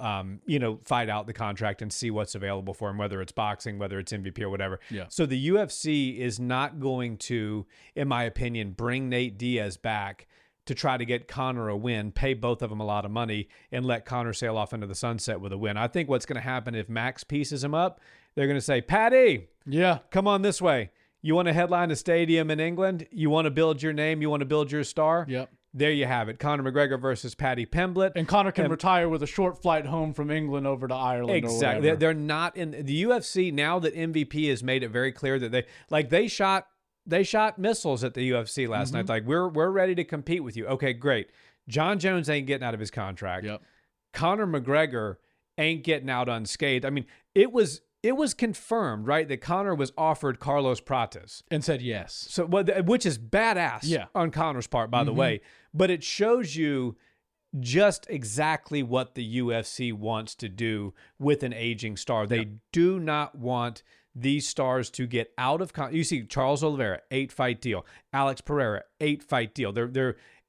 fight out the contract and see what's available for him, whether it's boxing, whether it's MVP or whatever. Yeah. So the UFC is not going to, in my opinion, bring Nate Diaz back to try to get Conor a win, pay both of them a lot of money, and let Conor sail off into the sunset with a win. I think what's going to happen if Max pieces him up, they're going to say, Patty, come on this way. You want to headline a stadium in England? You want to build your name? You want to build your star? Yep. There you have it. Conor McGregor versus Paddy Pimblett. And Conor can retire with a short flight home from England over to Ireland. Exactly. Or They're not in the UFC now that MVP has made it very clear that they shot missiles at the UFC last night. Like, we're ready to compete with you. Okay, great. John Jones ain't getting out of his contract. Yep. Conor McGregor ain't getting out unscathed. I mean, it was confirmed, right, that Conor was offered Carlos Prates and said yes. So, which is badass on Conor's part, by the way. But it shows you just exactly what the UFC wants to do with an aging star. They do not want these stars to get out of you see Charles Oliveira, 8-fight deal. Alex Pereira, 8-fight deal.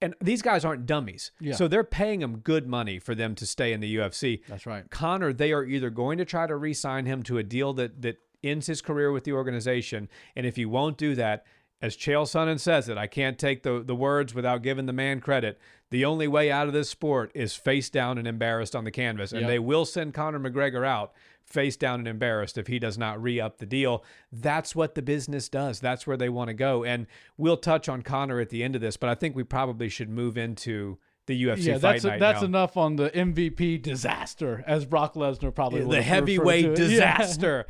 And these guys aren't dummies. Yeah. So they're paying them good money for them to stay in the UFC. That's right. Conor, they are either going to try to re-sign him to a deal that ends his career with the organization. And if he won't do that, as Chael Sonnen says it, I can't take the words without giving the man credit. The only way out of this sport is face down and embarrassed on the canvas. And they will send Conor McGregor out face down and embarrassed if he does not re-up the deal. That's what the business does. That's where they want to go. And we'll touch on Conor at the end of this, but I think we probably should move into the UFC Fight Night that's now. Enough on the MVP disaster, as Brock Lesnar probably the heavyweight disaster.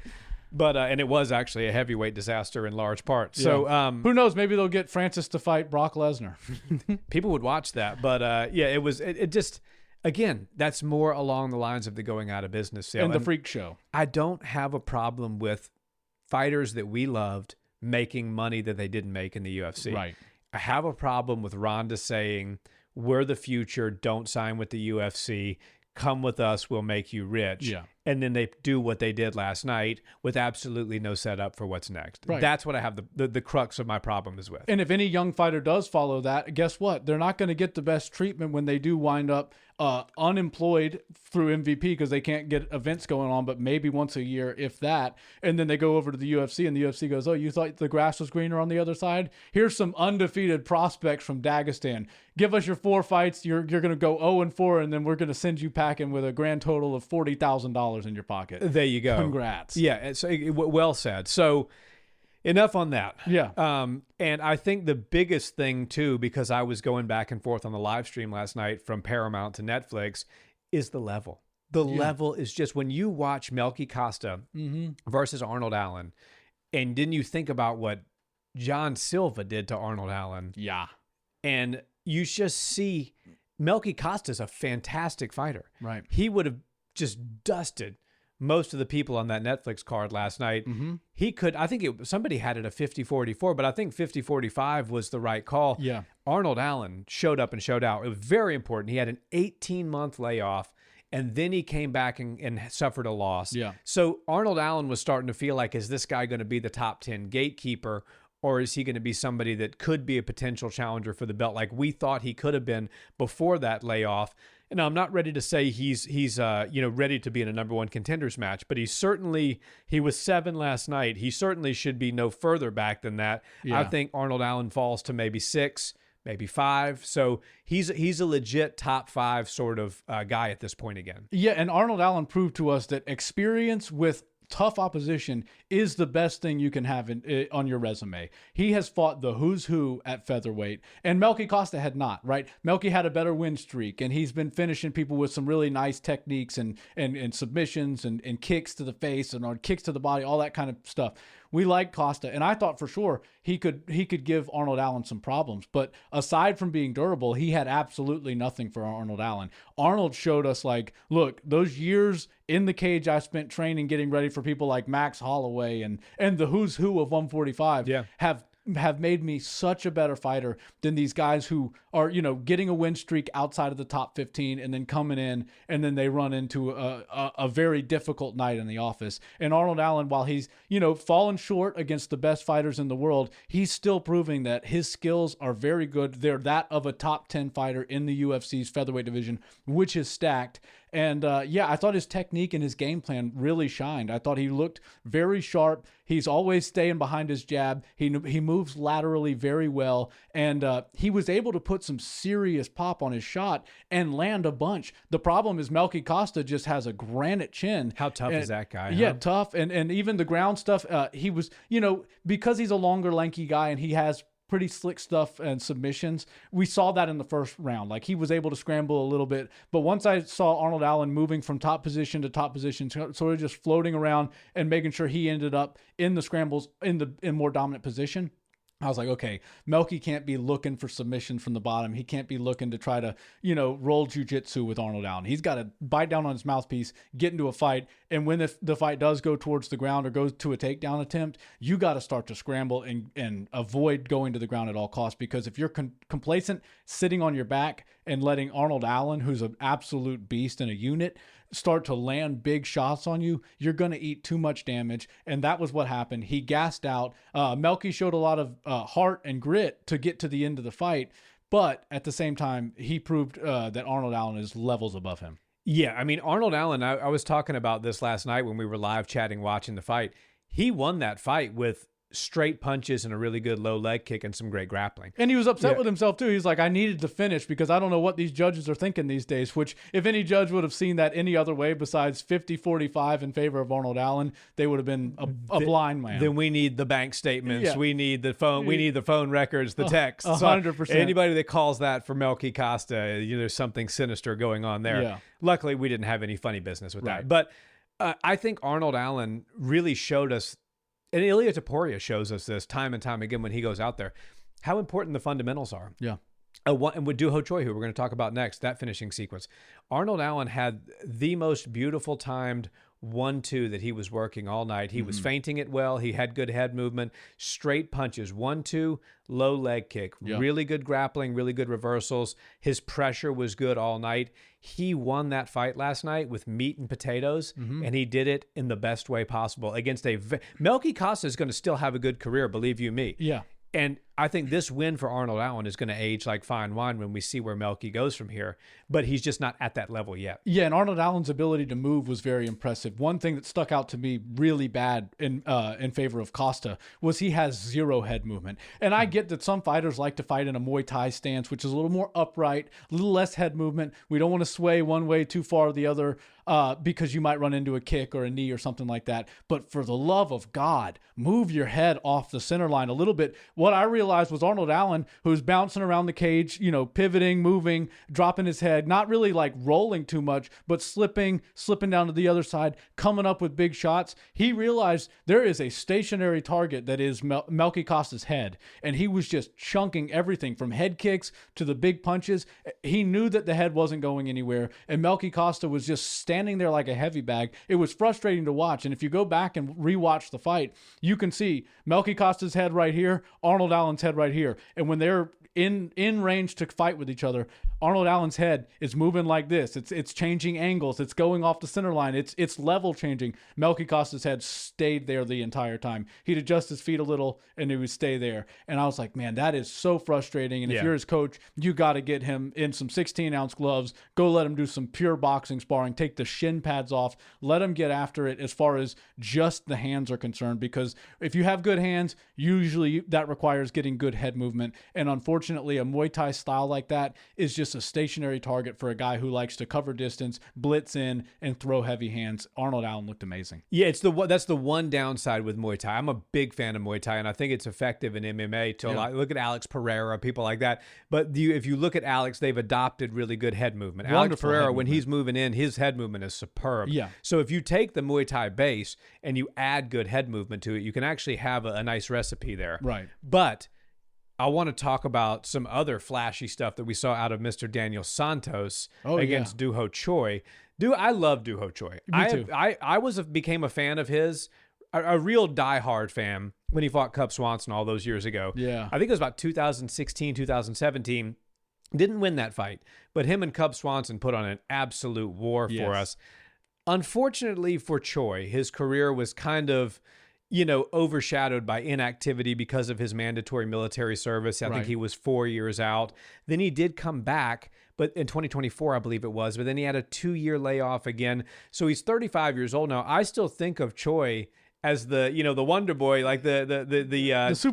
But and it was actually a heavyweight disaster in large part. So who knows? Maybe they'll get Francis to fight Brock Lesnar. People would watch that. But it just, again, that's more along the lines of the going out of business sale. And the freak show. I don't have a problem with fighters that we loved making money that they didn't make in the UFC. Right. I have a problem with Ronda saying, we're the future, don't sign with the UFC. Come with us, we'll make you rich. Yeah. And then they do what they did last night with absolutely no setup for what's next. Right. That's what I have the crux of my problem is with. And if any young fighter does follow that, guess what? They're not going to get the best treatment when they do wind up unemployed through MVP because they can't get events going on, but maybe once a year, if that. And then they go over to the UFC and the UFC goes, oh, you thought the grass was greener on the other side? Here's some undefeated prospects from Dagestan. Give us your 4 fights. You're going to go 0-4, and then we're going to send you packing with a grand total of $40,000 in your pocket. There you go. Congrats. Yeah. So, well said. So enough on that. Yeah. And I think the biggest thing too, because I was going back and forth on the live stream last night from Paramount to Netflix, is the level. The level is just, when you watch Melquizael Costa versus Arnold Allen, and didn't you think about what John Silva did to Arnold Allen? Yeah. And you just see Melquizael Costa is a fantastic fighter. Right. He would have just dusted most of the people on that Netflix card last night. He could, I think somebody had it a 50-44, but I think 50-45 was the right call. Yeah. Arnold Allen showed up and showed out. It was very important. He had an 18-month layoff, and then he came back and suffered a loss. Yeah. So Arnold Allen was starting to feel like, is this guy going to be the top 10 gatekeeper, or is he going to be somebody that could be a potential challenger for the belt like we thought he could have been before that layoff? And I'm not ready to say he's ready to be in a number one contenders match, but he was 7 last night. He certainly should be no further back than that. Yeah. I think Arnold Allen falls to maybe 6, maybe 5. So he's a legit top 5 sort of guy at this point again. Yeah, and Arnold Allen proved to us that experience with tough opposition is the best thing you can have on your resume. He has fought the who's who at featherweight, and Melky Costa had not, right? Melky had a better win streak, and he's been finishing people with some really nice techniques and submissions and kicks to the face and kicks to the body, all that kind of stuff. We like Costa, and I thought for sure he could give Arnold Allen some problems. But aside from being durable, he had absolutely nothing for Arnold Allen. Arnold showed us, like, look, those years in the cage I spent training, getting ready for people like Max Holloway and the who's who of 145 have made me such a better fighter than these guys who are, getting a win streak outside of the top 15 and then coming in and then they run into a very difficult night in the office. And Arnold Allen, while he's, fallen short against the best fighters in the world, he's still proving that his skills are very good. They're that of a top 10 fighter in the UFC's featherweight division, which is stacked. And I thought his technique and his game plan really shined. I thought he looked very sharp. He's always staying behind his jab. He moves laterally very well. And he was able to put some serious pop on his shot and land a bunch. The problem is Melky Costa just has a granite chin. How tough is that guy? Yeah, huh? tough. And even the ground stuff, he was, because he's a longer, lanky guy and he has pretty slick stuff and submissions. We saw that in the first round. Like, he was able to scramble a little bit. But once I saw Arnold Allen moving from top position to top position, sort of just floating around and making sure he ended up in the scrambles in more dominant position, I was like, okay, Melky can't be looking for submission from the bottom. He can't be looking to try to, roll jujitsu with Arnold Allen. He's got to bite down on his mouthpiece, get into a fight. And when the fight does go towards the ground or goes to a takedown attempt, you got to start to scramble and avoid going to the ground at all costs. Because if you're complacent, sitting on your back and letting Arnold Allen, who's an absolute beast in a unit, start to land big shots on you, you're going to eat too much damage. And that was what happened. He gassed out. Melky showed a lot of heart and grit to get to the end of the fight. But at the same time, he proved that Arnold Allen is levels above him. Yeah, I mean, Arnold Allen, I was talking about this last night when we were live chatting, watching the fight. He won that fight with straight punches and a really good low leg kick and some great grappling. And he was upset with himself too. He's like, I needed to finish because I don't know what these judges are thinking these days, which if any judge would have seen that any other way besides 50-45 in favor of Arnold Allen, they would have been a blind man. Then we need the bank statements. Yeah. We need the phone. We need the phone records, the texts. 100%. Anybody that calls that for Melky Costa, there's something sinister going on there. Yeah. Luckily, we didn't have any funny business with Right. that. But I think Arnold Allen really showed us, and Ilia Topuria shows us this time and time again when he goes out there, how important the fundamentals are. Yeah. And with Duho Choi, who we're going to talk about next, that finishing sequence. Arnold Allen had the most beautiful timed 1-2 that he was working all night. He was feinting it well. He had good head movement, straight punches, 1-2, low leg kick, really good grappling, really good reversals. His pressure was good all night. He won that fight last night with meat and potatoes, and he did it in the best way possible against Melky Costa is going to still have a good career, believe you me. Yeah. And I think this win for Arnold Allen is going to age like fine wine when we see where Melky goes from here. But he's just not at that level yet. Yeah, and Arnold Allen's ability to move was very impressive. One thing that stuck out to me really bad in favor of Costa was he has zero head movement. And I get that some fighters like to fight in a Muay Thai stance, which is a little more upright, a little less head movement. We don't want to sway one way too far or the other because you might run into a kick or a knee or something like that. But for the love of God, move your head off the center line a little bit. What I realized was Arnold Allen, who's bouncing around the cage, pivoting, moving, dropping his head, not really like rolling too much, but slipping down to the other side, coming up with big shots. He realized there is a stationary target that is Melky Costa's head, and he was just chunking everything from head kicks to the big punches. He knew that the head wasn't going anywhere, and Melky Costa was just standing there like a heavy bag. It was frustrating to watch, and if you go back and rewatch the fight, you can see Melky Costa's head right here, Arnold Allen's head right here, and when they're in range to fight with each other, Arnold Allen's head is moving like this. It's changing angles. It's going off the center line. It's level changing. Melky Costa's head stayed there the entire time. He'd adjust his feet a little and he would stay there. And I was like, man, that is so frustrating. And if you're his coach, you got to get him in some 16-ounce gloves. Go let him do some pure boxing sparring. Take the shin pads off. Let him get after it as far as just the hands are concerned. Because if you have good hands, usually that requires getting good head movement. And unfortunately, a Muay Thai style like that is just a stationary target for a guy who likes to cover distance, blitz in, and throw heavy hands. Arnold Allen looked amazing. Yeah, that's the one downside with Muay Thai. I'm a big fan of Muay Thai, and I think it's effective in MMA. Look at Alex Pereira, people like that. But if you look at Alex, they've adopted really good head movement. Alex Pereira, when he's moving in, his head movement is superb. Yeah. So if you take the Muay Thai base and you add good head movement to it, you can actually have a nice recipe there. Right. But I want to talk about some other flashy stuff that we saw out of Mr. Daniel Santos against Doo Ho Choi. I love Doo Ho Choi. Me too. I became a fan of his, a real diehard fan when he fought Cub Swanson all those years ago. Yeah. I think it was about 2016, 2017. Didn't win that fight, but him and Cub Swanson put on an absolute war for us. Unfortunately for Choi, his career was kind of, overshadowed by inactivity because of his mandatory military service. I think he was 4 years out. Then he did come back, but in 2024, I believe it was, but then he had a 2-year layoff again. So he's 35 years old now. I still think of Choi as the Wonder Boy, like the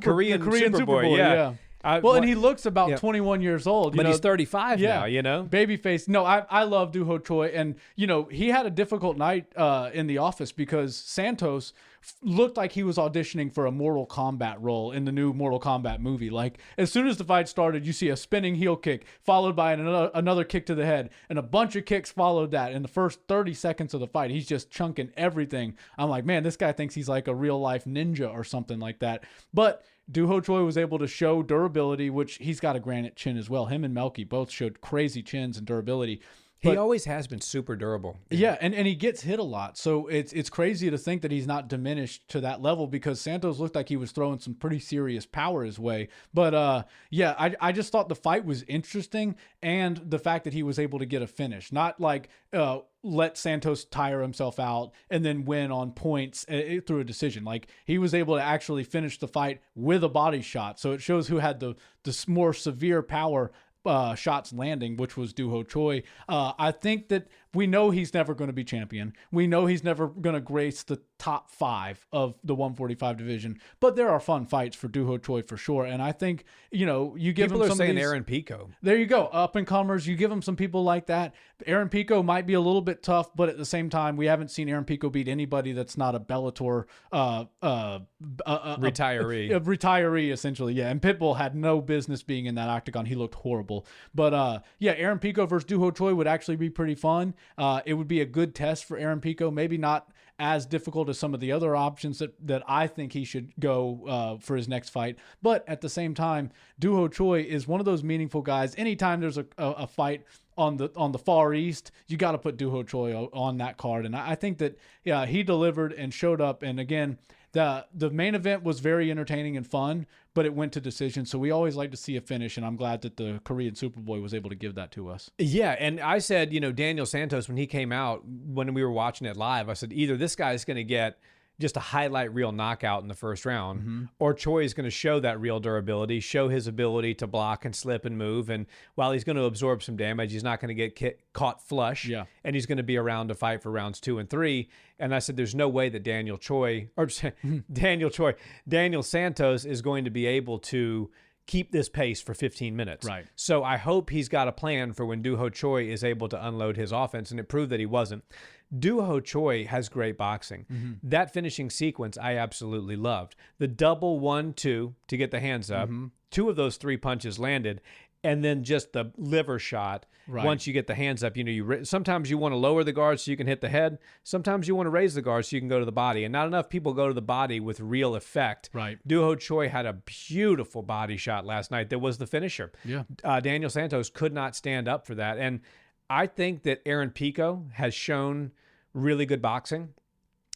Korean Superboy. Yeah. And he looks about 21 years old. But he's 35 now, Babyface. No, I love Doo Ho Choi. And, he had a difficult night in the office because Santos looked like he was auditioning for a Mortal Kombat role in the new Mortal Kombat movie. Like, as soon as the fight started, you see a spinning heel kick followed by another kick to the head, and a bunch of kicks followed that. In the first 30 seconds of the fight, he's just chunking everything. I'm like, man, this guy thinks he's like a real-life ninja or something like that. But Doo Ho Choi was able to show durability, which he's got a granite chin as well. Him and Melky both showed crazy chins and durability. He always has been super durable. Yeah, and he gets hit a lot. So it's crazy to think that he's not diminished to that level because Santos looked like he was throwing some pretty serious power his way. But I just thought the fight was interesting, and the fact that he was able to get a finish. Not like let Santos tire himself out and then win on points through a decision. Like, he was able to actually finish the fight with a body shot. So it shows who had the more severe power shots landing, which was Doo Ho Choi. I think that we know he's never going to be champion. We know he's never going to grace the top 5 of the 145 division, but there are fun fights for Doo Ho Choi for sure. And I think, you give people him some are saying of these, Aaron Pico. There you go. Up and comers. You give him some people like that. Aaron Pico might be a little bit tough, but at the same time, we haven't seen Aaron Pico beat anybody that's not a Bellator retiree. A retiree, essentially. Yeah. And Pitbull had no business being in that octagon. He looked horrible. But Aaron Pico versus Doo Ho Choi would actually be pretty fun. It would be a good test for Aaron Pico. Maybe not as difficult as some of the other options that I think he should go for his next fight. But at the same time, Doo Ho Choi is one of those meaningful guys. Anytime there's a fight on the Far East, you got to put Doo Ho Choi on that card. And I think that, he delivered and showed up. And again, the main event was very entertaining and fun, but it went to decision. So we always like to see a finish, and I'm glad that the Korean Superboy was able to give that to us. Yeah, and I said, Daniel Santos, when he came out, when we were watching it live, I said, either this guy is going to get just a highlight reel knockout in the first round, or Choi is going to show that real durability, show his ability to block and slip and move. And while he's going to absorb some damage, he's not going to get caught flush. Yeah. And he's going to be around to fight for rounds 2 and 3. And I said, there's no way that Daniel Santos is going to be able to keep this pace for 15 minutes. Right. So I hope he's got a plan for when Doo Ho Choi is able to unload his offense, and it proved that he wasn't. Doo Ho Choi has great boxing. That finishing sequence I absolutely loved. The double 1-2 to get the hands up. 2 of those 3 punches landed, and then just the liver shot. Right. Once you get the hands up, sometimes you want to lower the guard so you can hit the head. Sometimes you want to raise the guard so you can go to the body. And not enough people go to the body with real effect. Right. Doo Ho Choi had a beautiful body shot last night that was the finisher. Yeah. Daniel Santos could not stand up for that. And I think that Aaron Pico has shown really good boxing.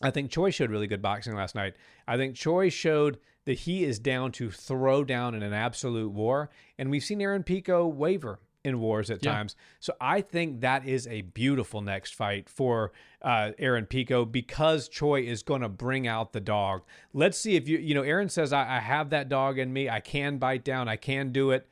I think Choi showed really good boxing last night. I think Choi showed that he is down to throw down in an absolute war. And we've seen Aaron Pico waver in wars at times. So I think that is a beautiful next fight for Aaron Pico, because Choi is going to bring out the dog. Let's see if Aaron says, I have that dog in me. I can bite down. I can do it.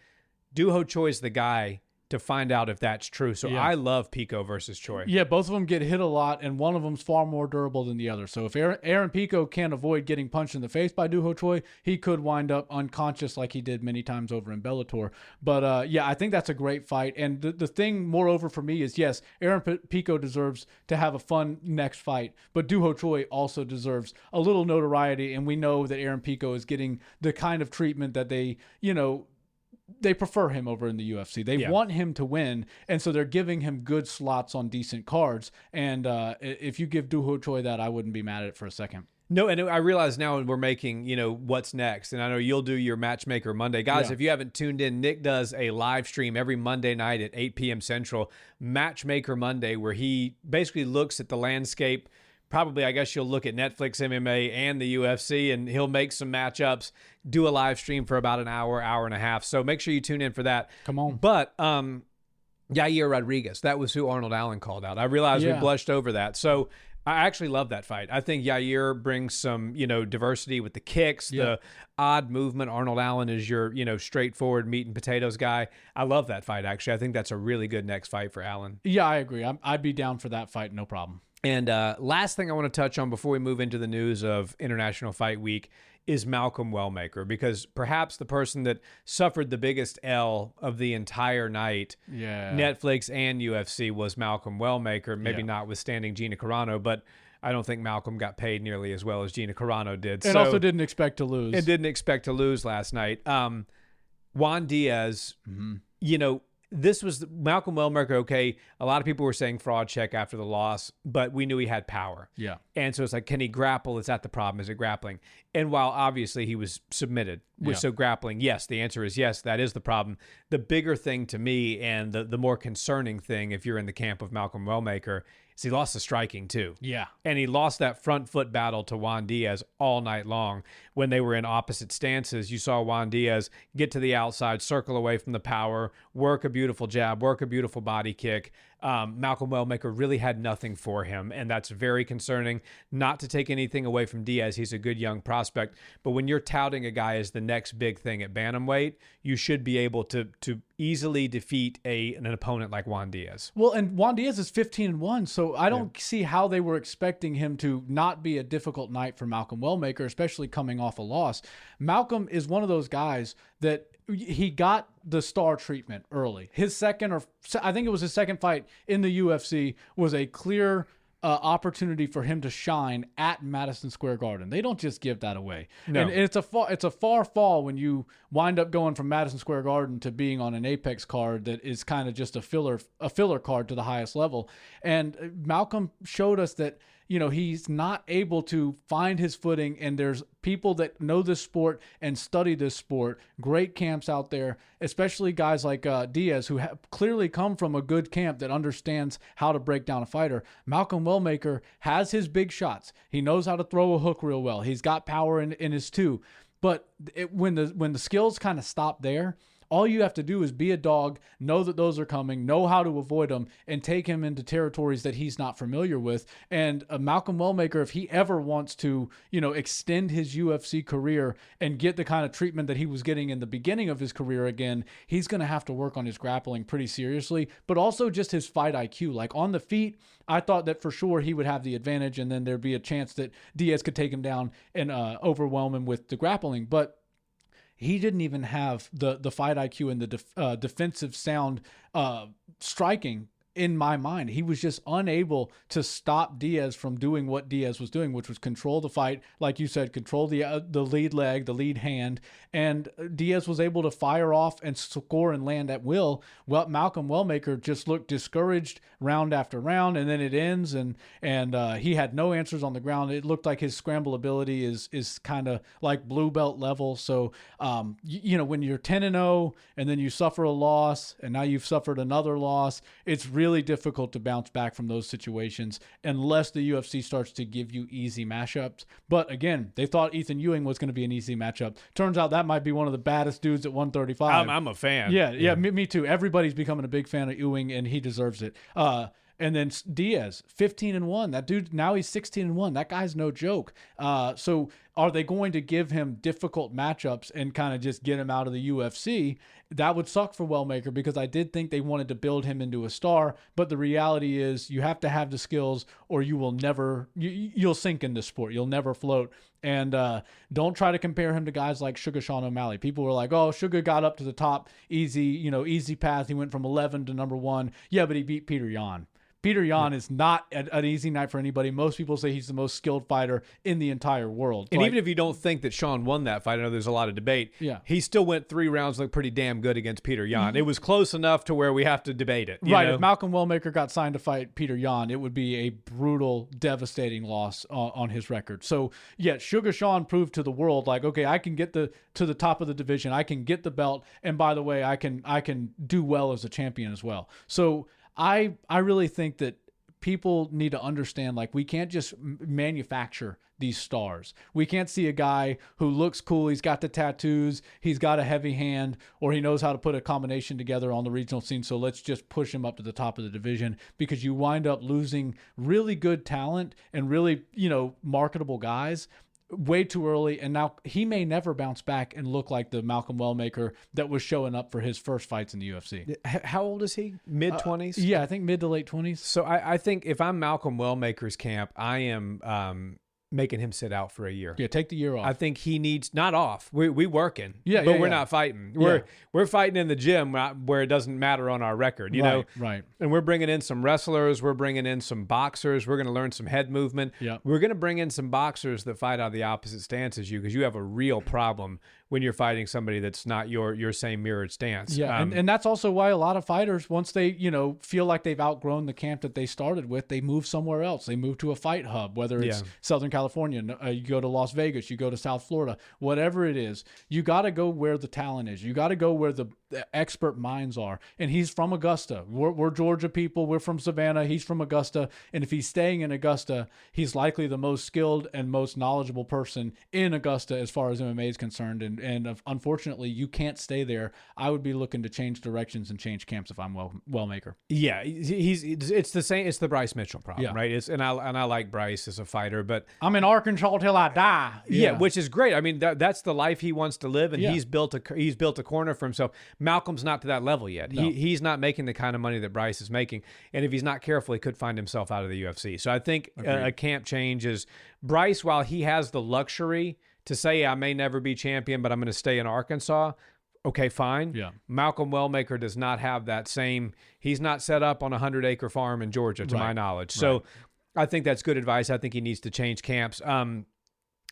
Doo-Ho Choi's the guy to find out if that's true. So I love Pico versus Choi. Yeah, both of them get hit a lot, and one of them's far more durable than the other. So if Aaron Pico can't avoid getting punched in the face by Doo-Ho Choi, he could wind up unconscious like he did many times over in Bellator. But I think that's a great fight. And the thing, moreover, for me is, yes, Aaron Pico deserves to have a fun next fight, but Doo-Ho Choi also deserves a little notoriety, and we know that Aaron Pico is getting the kind of treatment that they prefer him over in the UFC. They want him to win, and so they're giving him good slots on decent cards. And if you give Doo-Ho Choi that, I wouldn't be mad at it for a second. No, and I realize now we're making, what's next. And I know you'll do your Matchmaker Monday. Guys, if you haven't tuned in, Nick does a live stream every Monday night at 8 p.m. Central, Matchmaker Monday, where he basically looks at the landscape. Probably, I guess you'll look at Netflix MMA and the UFC, and he'll make some matchups, do a live stream for about an hour, hour and a half. So make sure you tune in for that. Come on. But Yair Rodriguez, that was who Arnold Allen called out. I realized we blushed over that. So I actually love that fight. I think Yair brings some, diversity with the kicks, the odd movement. Arnold Allen is your, straightforward meat and potatoes guy. I love that fight, actually. I think that's a really good next fight for Allen. Yeah, I agree. I'd be down for that fight, no problem. And last thing I want to touch on before we move into the news of International Fight Week is Malcolm Wellmaker, because perhaps the person that suffered the biggest L of the entire night, Netflix and UFC, was Malcolm Wellmaker, maybe notwithstanding Gina Carano, but I don't think Malcolm got paid nearly as well as Gina Carano did. And also didn't expect to lose. And didn't expect to lose last night. Juan Diaz, this was Malcolm Wellmaker. Okay, a lot of people were saying fraud check after the loss, but we knew he had power. Yeah. And so it's like, can he grapple? Is that the problem? Is it grappling? And while obviously he was submitted, so grappling, yes, the answer is yes, that is the problem. The bigger thing to me, and the more concerning thing, if you're in the camp of Malcolm Wellmaker, is he lost the striking too. Yeah. And he lost that front foot battle to Juan Diaz all night long. When they were in opposite stances, you saw Juan Diaz get to the outside, circle away from the power, work a beautiful jab, work a beautiful body kick. Malcolm Wellmaker really had nothing for him, and that's very concerning. Not to take anything away from Diaz, he's a good young prospect, but when you're touting a guy as the next big thing at bantamweight, you should be able to easily defeat an opponent like Juan Diaz. Well, and Juan Diaz is 15-1, so I don't see how they were expecting him to not be a difficult night for Malcolm Wellmaker, especially coming off a loss. Malcolm is one of those guys that he got the star treatment early. His second, or I think it was his second fight in the UFC, was a clear opportunity for him to shine at Madison Square Garden. They don't just give that away. No. And it's a far fall when you wind up going from Madison Square Garden to being on an Apex card that is kind of just a filler card to the highest level. And Malcolm showed us that he's not able to find his footing, and there's people that know this sport and study this sport, great camps out there, especially guys like Diaz, who clearly come from a good camp that understands how to break down a fighter. Malcolm Wellmaker has his big shots. He knows how to throw a hook real well. He's got power in his two. But when the skills kind of stop there, all you have to do is be a dog, know that those are coming, know how to avoid them, and take him into territories that he's not familiar with. And Malcolm Wellmaker, if he ever wants to, extend his UFC career and get the kind of treatment that he was getting in the beginning of his career again, he's going to have to work on his grappling pretty seriously, but also just his fight IQ. Like on the feet, I thought that for sure he would have the advantage, and then there'd be a chance that Diaz could take him down and overwhelm him with the grappling. But he didn't even have the fight IQ and the defensive sound striking in my mind. He was just unable to stop Diaz from doing what Diaz was doing, which was control the fight, like you said, control the lead leg, the lead hand, and Diaz was able to fire off and score and land at will. Well, Malcolm Wellmaker just looked discouraged round after round, and then it ends, and he had no answers on the ground. It looked like his scramble ability is kind of like blue belt level. So, when you're 10-0 and then you suffer a loss, and now you've suffered another loss, it's really difficult to bounce back from those situations unless the UFC starts to give you easy matchups. But again, they thought Ethan Ewing was going to be an easy matchup. Turns out that might be one of the baddest dudes at 135. I'm a fan. Yeah, me too. Everybody's becoming a big fan of Ewing, and he deserves it. And then Diaz, 15-1. That dude, now he's 16-1. That guy's no joke. So are they going to give him difficult matchups and kind of just get him out of the UFC? That would suck for Wellmaker, because I did think they wanted to build him into a star. But the reality is you have to have the skills, or you will never, you'll sink in this sport. You'll never float. And don't try to compare him to guys like Sugar Sean O'Malley. People were like, oh, Sugar got up to the top, easy path. He went from 11 to number 1. Yeah, but he beat Peter Yan. Peter Yan is not an easy night for anybody. Most people say he's the most skilled fighter in the entire world. And even if you don't think that Sean won that fight, I know there's a lot of debate. Yeah. He still went 3 rounds, looked pretty damn good against Peter Yan. It was close enough to where we have to debate it. Right. You know? If Malcolm Wellmaker got signed to fight Peter Yan, it would be a brutal, devastating loss on his record. So, yeah, Sugar Sean proved to the world, like, okay, I can get to the top of the division. I can get the belt. And by the way, I can do well as a champion as well. So I really think that people need to understand, like, we can't just manufacture these stars. We can't see a guy who looks cool, he's got the tattoos, he's got a heavy hand, or he knows how to put a combination together on the regional scene, so let's just push him up to the top of the division, because you wind up losing really good talent and really, marketable guys way too early, and now he may never bounce back and look like the Malcolm Wellmaker that was showing up for his first fights in the UFC. How old is he? Mid-20s? Yeah, I think mid to late 20s. So I think if I'm Malcolm Wellmaker's camp, I am making him sit out for a year. Yeah, take the year off. I think he needs, not off. We working. Yeah, but yeah, we're yeah. not fighting. We're fighting in the gym where it doesn't matter on our record, you know? Right. And we're bringing in some wrestlers. We're bringing in some boxers. We're going to learn some head movement. Yeah. We're going to bring in some boxers that fight out of the opposite stance as you, because you have a real problem when you're fighting somebody that's not your same mirrored stance. Yeah, and that's also why a lot of fighters, once they, feel like they've outgrown the camp that they started with, they move somewhere else. They move to a fight hub, whether it's Southern California, you go to Las Vegas, you go to South Florida, whatever it is. You got to go where the talent is. You got to go where the expert minds are. And he's from Augusta. We're Georgia people. We're from Savannah. He's from Augusta. And if he's staying in Augusta, he's likely the most skilled and most knowledgeable person in Augusta as far as MMA is concerned. And unfortunately, you can't stay there. I would be looking to change directions and change camps if I'm Wellmaker. Yeah, it's the same. It's the Bryce Mitchell problem, right? And I like Bryce as a fighter, but I'm in Arkansas till I die. Yeah, which is great. I mean, that's the life he wants to live, and he's built a corner for himself. Malcolm's not to that level yet. No. He's not making the kind of money that Bryce is making, and if he's not careful, he could find himself out of the UFC. So I think a camp change is Bryce, while he has the luxury to say, I may never be champion, but I'm going to stay in Arkansas. Okay, fine. Yeah. Malcolm Wellmaker does not have that same. He's not set up on a 100-acre farm in Georgia, to my knowledge. So I think that's good advice. I think he needs to change camps.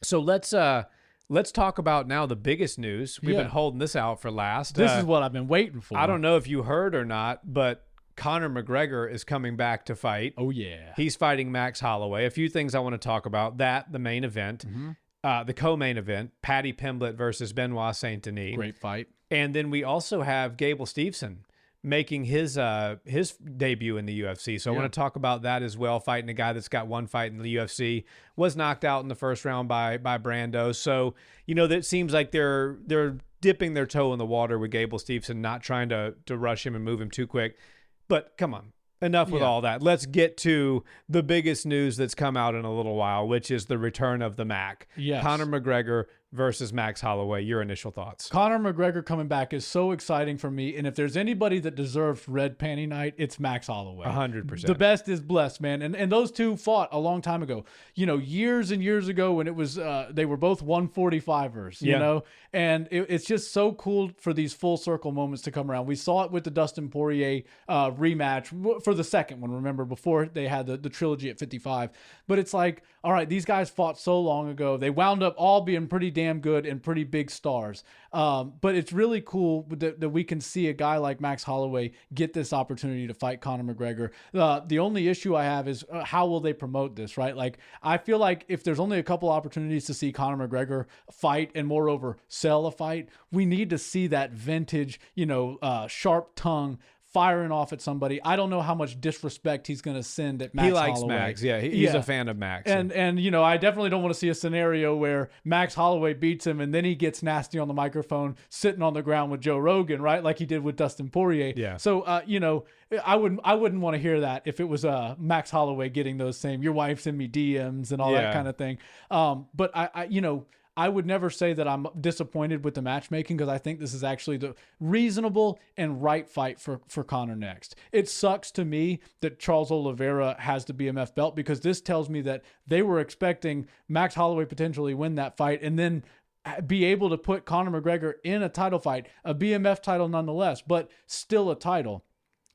So let's talk about now the biggest news. We've been holding this out for last. This is what I've been waiting for. I don't know if you heard or not, but Conor McGregor is coming back to fight. Oh, yeah. He's fighting Max Holloway. A few things I want to talk about. That, the main event. The co-main event, Paddy Pimblett versus Benoit Saint-Denis. Great fight. And then we also have Gable Steveson making his debut in the UFC. So I want to talk about that as well, fighting a guy that's got one fight in the UFC, was knocked out in the first round by Brando. So, that seems like they're dipping their toe in the water with Gable Steveson, not trying to rush him and move him too quick. But come on. Enough with all that. Let's get to the biggest news that's come out in a little while, which is the return of the Mac. Yes. Conor McGregor versus Max Holloway. Your initial thoughts? Conor McGregor coming back is so exciting for me. And if there's anybody that deserves red panty night, it's Max Holloway. 100%. The best is blessed, man. And those two fought a long time ago. Years and years ago when it was they were both 145ers, you know? And it's just so cool for these full circle moments to come around. We saw it with the Dustin Poirier rematch for the second one, remember, before they had the trilogy at 55. But it's like, all right, these guys fought so long ago. They wound up all being pretty damn good and pretty big stars. But it's really cool that we can see a guy like Max Holloway get this opportunity to fight Conor McGregor. The only issue I have is how will they promote this, right? Like, I feel like if there's only a couple opportunities to see Conor McGregor fight and moreover sell a fight, we need to see that vintage, sharp tongue firing off at somebody. I don't know how much disrespect he's going to send at Max He likes Holloway. Max. Yeah, he's a fan of Max. And I definitely don't want to see a scenario where Max Holloway beats him and then he gets nasty on the microphone sitting on the ground with Joe Rogan, right? Like he did with Dustin Poirier. Yeah. So, I wouldn't want to hear that if it was Max Holloway getting those same, your wife send me DMs and all that kind of thing. But I would never say that I'm disappointed with the matchmaking, because I think this is actually the reasonable and right fight for Conor next. It sucks to me that Charles Oliveira has the BMF belt, because this tells me that they were expecting Max Holloway potentially win that fight and then be able to put Conor McGregor in a title fight, a BMF title nonetheless, but still a title.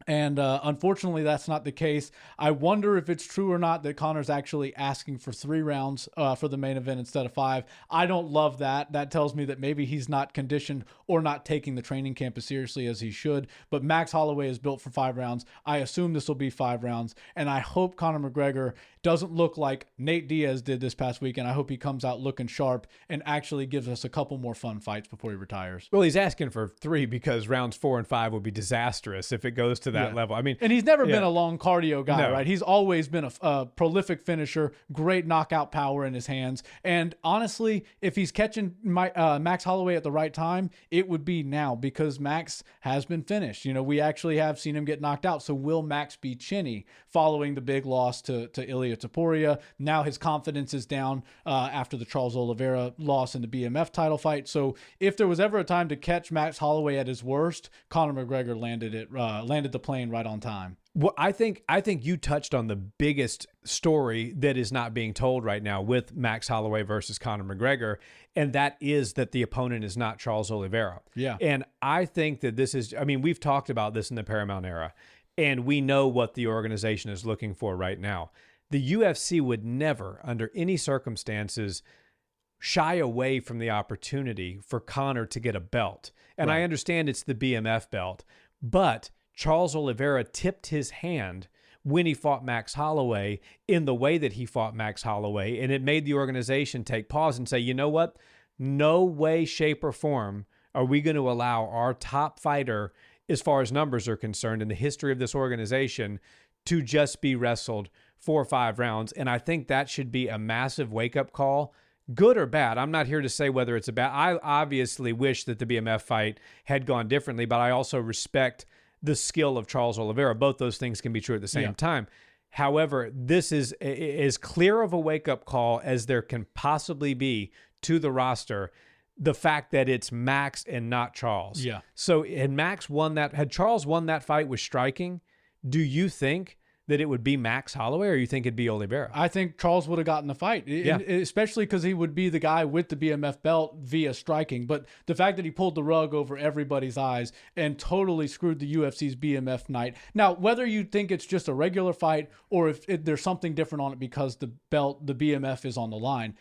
And unfortunately, that's not the case. I wonder if it's true or not that Conor's actually asking for 3 rounds for the main event instead of 5. I don't love that. That tells me that maybe he's not conditioned or not taking the training camp as seriously as he should. But Max Holloway is built for 5 rounds. I assume this will be 5 rounds. And I hope Conor McGregor doesn't look like Nate Diaz did this past weekend. I hope he comes out looking sharp and actually gives us a couple more fun fights before he retires. Well, he's asking for 3 because rounds 4 and 5 would be disastrous if it goes to that level. I mean, and he's never been a long cardio guy, No. right? He's always been a prolific finisher, great knockout power in his hands. And honestly, if he's catching Max Holloway at the right time, it would be now, because Max has been finished. We actually have seen him get knocked out. So will Max be chinny following the big loss to Ilia Topuria? Now his confidence is down after the Charles Oliveira loss in the BMF title fight. So if there was ever a time to catch Max Holloway at his worst, Conor McGregor landed the plane right on time. Well, I think you touched on the biggest story that is not being told right now with Max Holloway versus Conor McGregor, and that is that the opponent is not Charles Oliveira. Yeah. And I think that this is, we've talked about this in the Paramount era, and we know what the organization is looking for right now. The UFC would never, under any circumstances, shy away from the opportunity for Conor to get a belt. And I understand it's the BMF belt, but Charles Oliveira tipped his hand when he fought Max Holloway in the way that he fought Max Holloway, and it made the organization take pause and say, you know what? No way, shape, or form are we going to allow our top fighter, as far as numbers are concerned, in the history of this organization, to just be wrestled 4 or 5 rounds. And I think that should be a massive wake-up call, good or bad. I'm not here to say whether it's a bad. I obviously wish that the BMF fight had gone differently, but I also respect the skill of Charles Oliveira. Both those things can be true at the same time. However, this is as clear of a wake-up call as there can possibly be to the roster, the fact that it's Max and not Charles. Yeah. So had Charles won that fight with striking, do you think that it would be Max Holloway, or you think it'd be Oliveira? I think Charles would have gotten the fight, especially because he would be the guy with the BMF belt via striking. But the fact that he pulled the rug over everybody's eyes and totally screwed the UFC's BMF night. Now, whether you think it's just a regular fight or if there's something different on it because the BMF is on the line,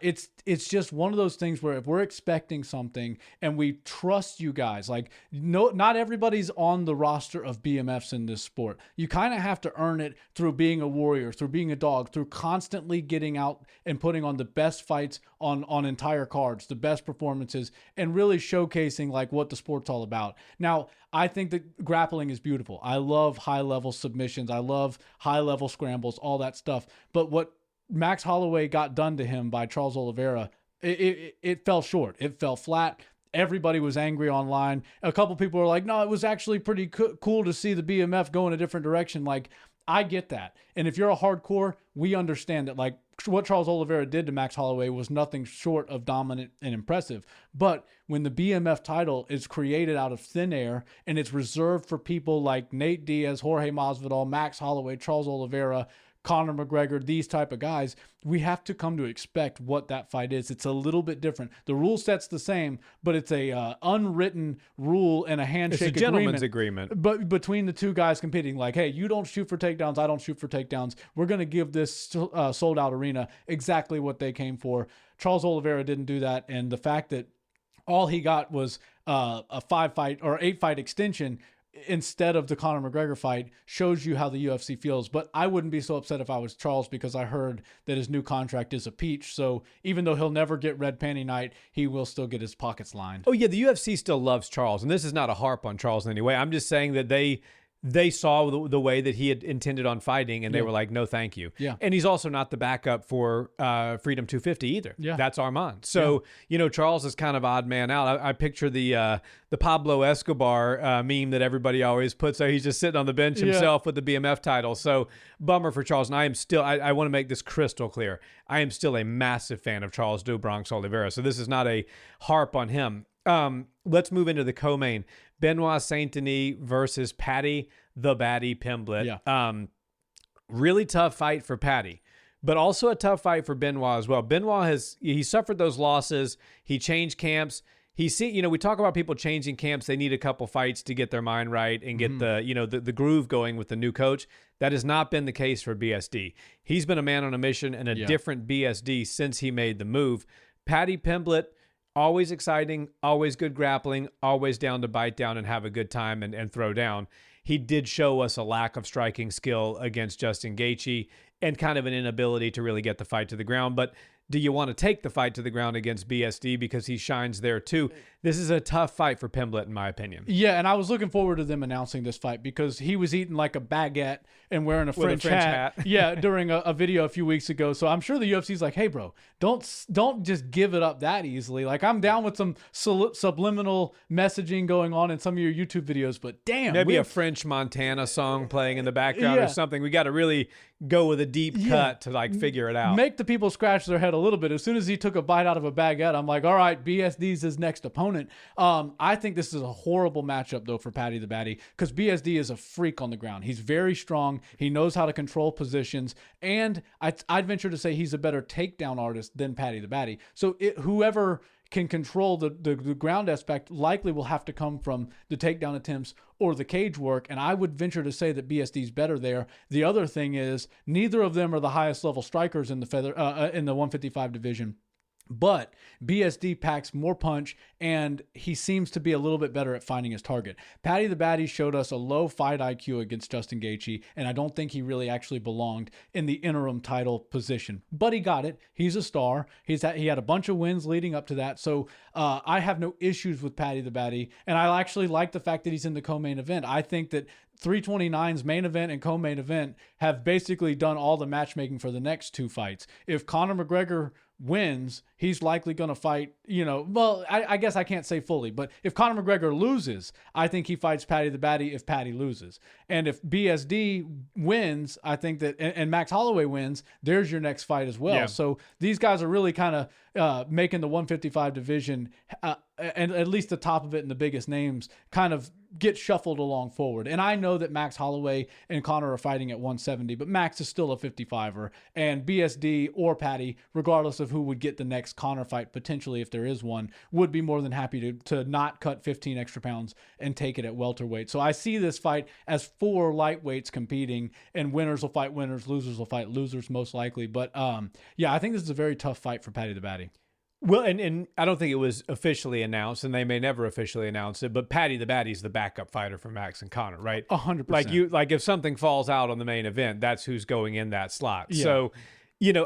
it's just one of those things where if we're expecting something and we trust you guys, like not everybody's on the roster of BMFs in this sport. You kind of have to earn it through being a warrior, through being a dog, through constantly getting out and putting on the best fights on entire cards, the best performances, and really showcasing like what the sport's all about. Now, I think that grappling is beautiful. I love high-level submissions. I love high-level scrambles, all that stuff. But what Max Holloway got done to him by Charles Oliveira, it fell short. It fell flat. Everybody was angry online. A couple people were like, no, it was actually pretty cool to see the BMF go in a different direction. Like, I get that. And if you're a hardcore, we understand that, like, what Charles Oliveira did to Max Holloway was nothing short of dominant and impressive. But when the BMF title is created out of thin air and it's reserved for people like Nate Diaz, Jorge Masvidal, Max Holloway, Charles Oliveira, Conor McGregor, these type of guys, we have to come to expect what that fight is. It's a little bit different. The rule set's the same, but it's a unwritten rule and a handshake It's a gentleman's agreement. But between the two guys competing, like, hey, you don't shoot for takedowns, I don't shoot for takedowns. We're going to give this sold-out arena exactly what they came for. Charles Oliveira didn't do that, and the fact that all he got was a 5-fight or 8-fight extension, instead of the Conor McGregor fight shows you how the UFC feels. But I wouldn't be so upset if I was Charles, because I heard that his new contract is a peach. So even though he'll never get red panty night, he will still get his pockets lined. Oh yeah, the UFC still loves Charles, and this is not a harp on Charles in any way. I'm just saying that they saw the way that he had intended on fighting, and they were like, no, thank you. Yeah. And he's also not the backup for Freedom 250 either. Yeah. That's Armand. So, Charles is kind of odd man out. I picture the Pablo Escobar meme that everybody always puts there. He's just sitting on the bench himself with the BMF title. So bummer for Charles. And I am still, I want to make this crystal clear. I am still a massive fan of Charles do Bronx Oliveira. So this is not a harp on him. Let's move into the co-main. Benoit Saint-Denis versus Paddy the Baddy Pimblett. Yeah. Really tough fight for Paddy, but also a tough fight for Benoit as well. Benoit he suffered those losses. He changed camps. We talk about people changing camps. They need a couple fights to get their mind right and get the groove going with the new coach. That has not been the case for BSD. He's been a man on a mission and a different BSD since he made the move. Paddy Pimblett, always exciting, always good grappling, always down to bite down and have a good time and throw down. He did show us a lack of striking skill against Justin Gaethje and kind of an inability to really get the fight to the ground. But do you want to take the fight to the ground against BSD because he shines there too? This is a tough fight for Pimblett, in my opinion. Yeah, and I was looking forward to them announcing this fight because he was eating like a baguette and wearing a French hat. Yeah, during a video a few weeks ago. So I'm sure the UFC's like, hey, bro, don't just give it up that easily. Like, I'm down with some subliminal messaging going on in some of your YouTube videos, but damn. Maybe a French Montana song playing in the background or something. We got to really go with a deep cut to like figure it out. Make the people scratch their head a little bit. As soon as he took a bite out of a baguette, I'm like, all right, BSD's his next opponent. I think this is a horrible matchup though for Paddy the Baddy because BSD is a freak on the ground. He's very strong. He knows how to control positions, and I'd venture to say he's a better takedown artist than Paddy the Baddy. So whoever can control the ground aspect likely will have to come from the takedown attempts or the cage work, and I would venture to say that BSD's better there. The other thing is neither of them are the highest level strikers in the in the 155 division. But BSD packs more punch, and he seems to be a little bit better at finding his target. Paddy the Baddy showed us a low fight IQ against Justin Gaethje, and I don't think he really actually belonged in the interim title position. But he got it. He's a star. He had a bunch of wins leading up to that. So I have no issues with Paddy the Baddy, and I actually like the fact that he's in the co-main event. I think that 329's main event and co-main event have basically done all the matchmaking for the next two fights. If Conor McGregor wins, he's likely going to fight, I guess I can't say fully, but if Conor McGregor loses, I think he fights Paddy the Baddy if Paddy loses. And if BSD wins, I think that, and Max Holloway wins, there's your next fight as well. Yeah. So these guys are really kind of making the 155 division, and at least the top of it and the biggest names kind of get shuffled along forward. And I know that Max Holloway and Conor are fighting at 170, but Max is still a 55er, and BSD or Paddy, regardless of who would get the next Conor fight, potentially if there is one, would be more than happy to not cut 15 extra pounds and take it at welterweight. So I see this fight as four lightweights competing, and winners will fight winners, losers will fight losers most likely. But I think this is a very tough fight for Paddy the Baddy. Well, and I don't think it was officially announced, and they may never officially announce it, but Paddy the Baddy's the backup fighter for Max and Conor, right? 100%. Like if something falls out on the main event, that's who's going in that slot. Yeah. So,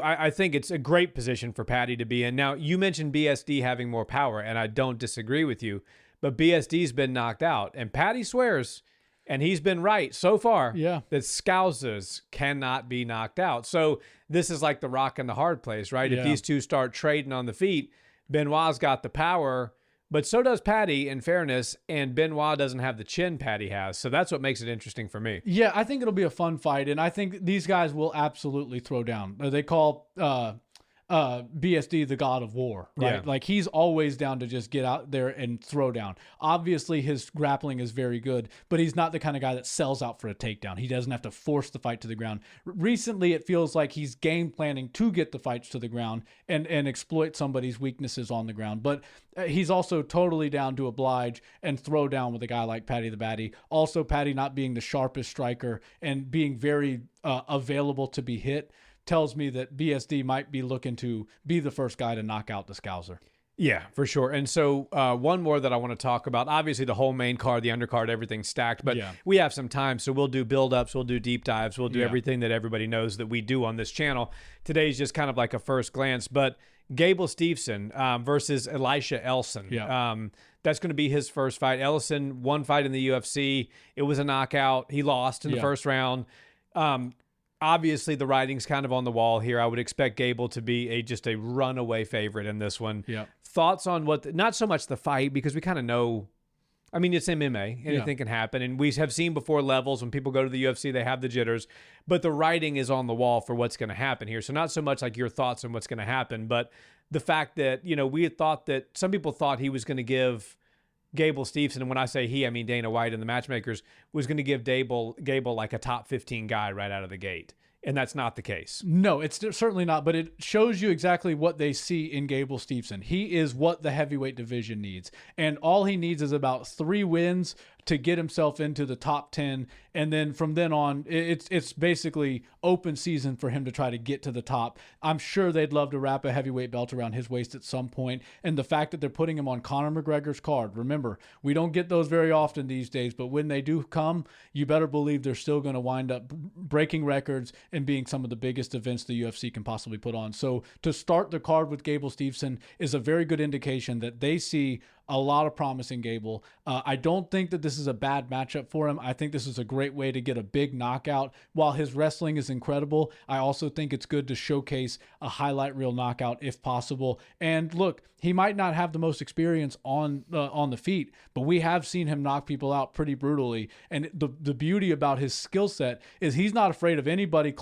I think it's a great position for Paddy to be in. Now, you mentioned BSD having more power, and I don't disagree with you, but BSD's been knocked out, and Paddy swears, and he's been right so far, that Scousers cannot be knocked out. So this is like the rock and the hard place, right? Yeah. If these two start trading on the feet, Benoit's got the power, but so does Paddy, in fairness, and Benoit doesn't have the chin Paddy has. So that's what makes it interesting for me. Yeah, I think it'll be a fun fight, and I think these guys will absolutely throw down. They call BSD the god of war, right? Yeah. Like he's always down to just get out there and throw down. Obviously his grappling is very good, but he's not the kind of guy that sells out for a takedown. He doesn't have to force the fight to the ground. Recently it feels like he's game planning to get the fights to the ground and exploit somebody's weaknesses on the ground. But he's also totally down to oblige and throw down with a guy like Paddy the Baddy. Also, Paddy not being the sharpest striker and being very available to be hit tells me that BSD might be looking to be the first guy to knock out the Scouser. Yeah, for sure. And so one more that I want to talk about, obviously the whole main card, the undercard, everything's stacked, but we have some time. So we'll do build-ups, we'll do deep dives, we'll do everything that everybody knows that we do on this channel. Today's just kind of like a first glance, but Gable Steveson versus Elisha Elson. That's going to be his first fight. Ellison, one fight in the UFC. It was a knockout. He lost in the first round. Obviously, the writing's kind of on the wall here. I would expect Gable to be just a runaway favorite in this one. Thoughts on not so much the fight, because we kind of know, I mean, it's MMA. Anything can happen. And we have seen before levels when people go to the UFC, they have the jitters. But the writing is on the wall for what's going to happen here. So not so much like your thoughts on what's going to happen, but the fact that, we had thought that some people thought he was going to give Gable Steveson, and when I say he, I mean Dana White and the matchmakers, was going to give Gable like a top 15 guy right out of the gate. And that's not the case. No, it's certainly not, but it shows you exactly what they see in Gable Steveson. He is what the heavyweight division needs. And all he needs is about 3 wins to get himself into the top 10. And then from then on, it's basically open season for him to try to get to the top. I'm sure they'd love to wrap a heavyweight belt around his waist at some point. And the fact that they're putting him on Conor McGregor's card, remember, we don't get those very often these days, but when they do come, you better believe they're still going to wind up breaking records and being some of the biggest events the UFC can possibly put on. So to start the card with Gable Steveson is a very good indication that they see a lot of promise in Gable. I don't think that this is a bad matchup for him. I think this is a great way to get a big knockout. While his wrestling is incredible, I also think it's good to showcase a highlight reel knockout if possible. And look, he might not have the most experience on the feet, but we have seen him knock people out pretty brutally. And the beauty about his skill set is he's not afraid of anybody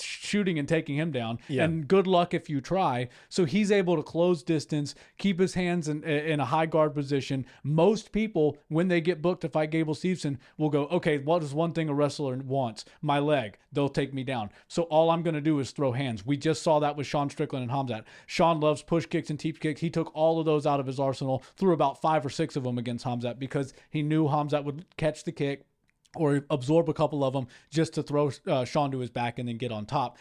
shooting and taking him down. And good luck if you try. So he's able to close distance, keep his hands in a high guard position. Most people, when they get booked to fight Gable Steveson, will go, okay, what is one thing a wrestler wants? My leg. They'll take me down. So all I'm going to do is throw hands. We just saw that with Sean Strickland and Hamzat. Sean loves push kicks and teep kicks. He took all of those out of his arsenal, threw about 5 or 6 of them against Hamzat because he knew Hamzat would catch the kick or absorb a couple of them just to throw Sean to his back and then get on top.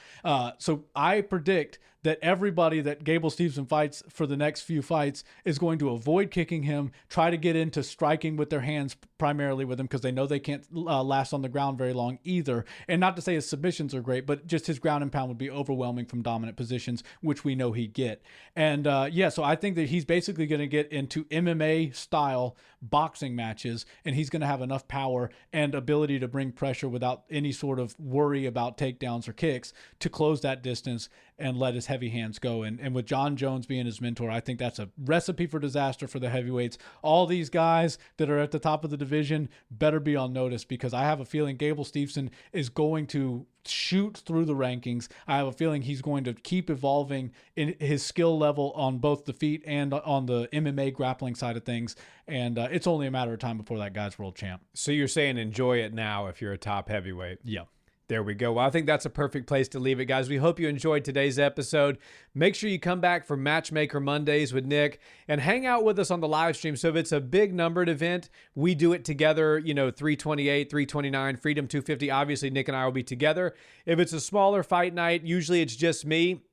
So I predict that everybody that Gable Steveson fights for the next few fights is going to avoid kicking him, try to get into striking with their hands primarily with him because they know they can't last on the ground very long either. And not to say his submissions are great, but just his ground and pound would be overwhelming from dominant positions, which we know he'd get. And so I think that he's basically going to get into MMA style boxing matches, and he's going to have enough power and ability to bring pressure without any sort of worry about takedowns or kicks to close that distance and let his heavy hands go. And with John Jones being his mentor, I think that's a recipe for disaster for the heavyweights. All these guys that are at the top of the division better be on notice, because I have a feeling Gable Steveson is going to shoot through the rankings. I have a feeling he's going to keep evolving in his skill level on both the feet and on the MMA grappling side of things. And it's only a matter of time before that guy's world champ. So you're saying enjoy it now if you're a top heavyweight. Yeah. There we go. Well, I think that's a perfect place to leave it, guys. We hope you enjoyed today's episode. Make sure you come back for Matchmaker Mondays with Nick and hang out with us on the live stream. So if it's a big numbered event, we do it together, 328, 329, Freedom 250. Obviously, Nick and I will be together. If it's a smaller fight night, usually it's just me.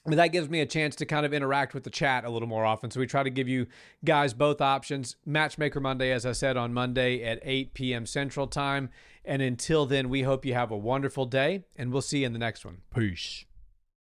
But that gives me a chance to kind of interact with the chat a little more often. So we try to give you guys both options. Matchmaker Monday, as I said, on Monday at 8 p.m. Central Time. And until then, we hope you have a wonderful day, and we'll see you in the next one. Peace.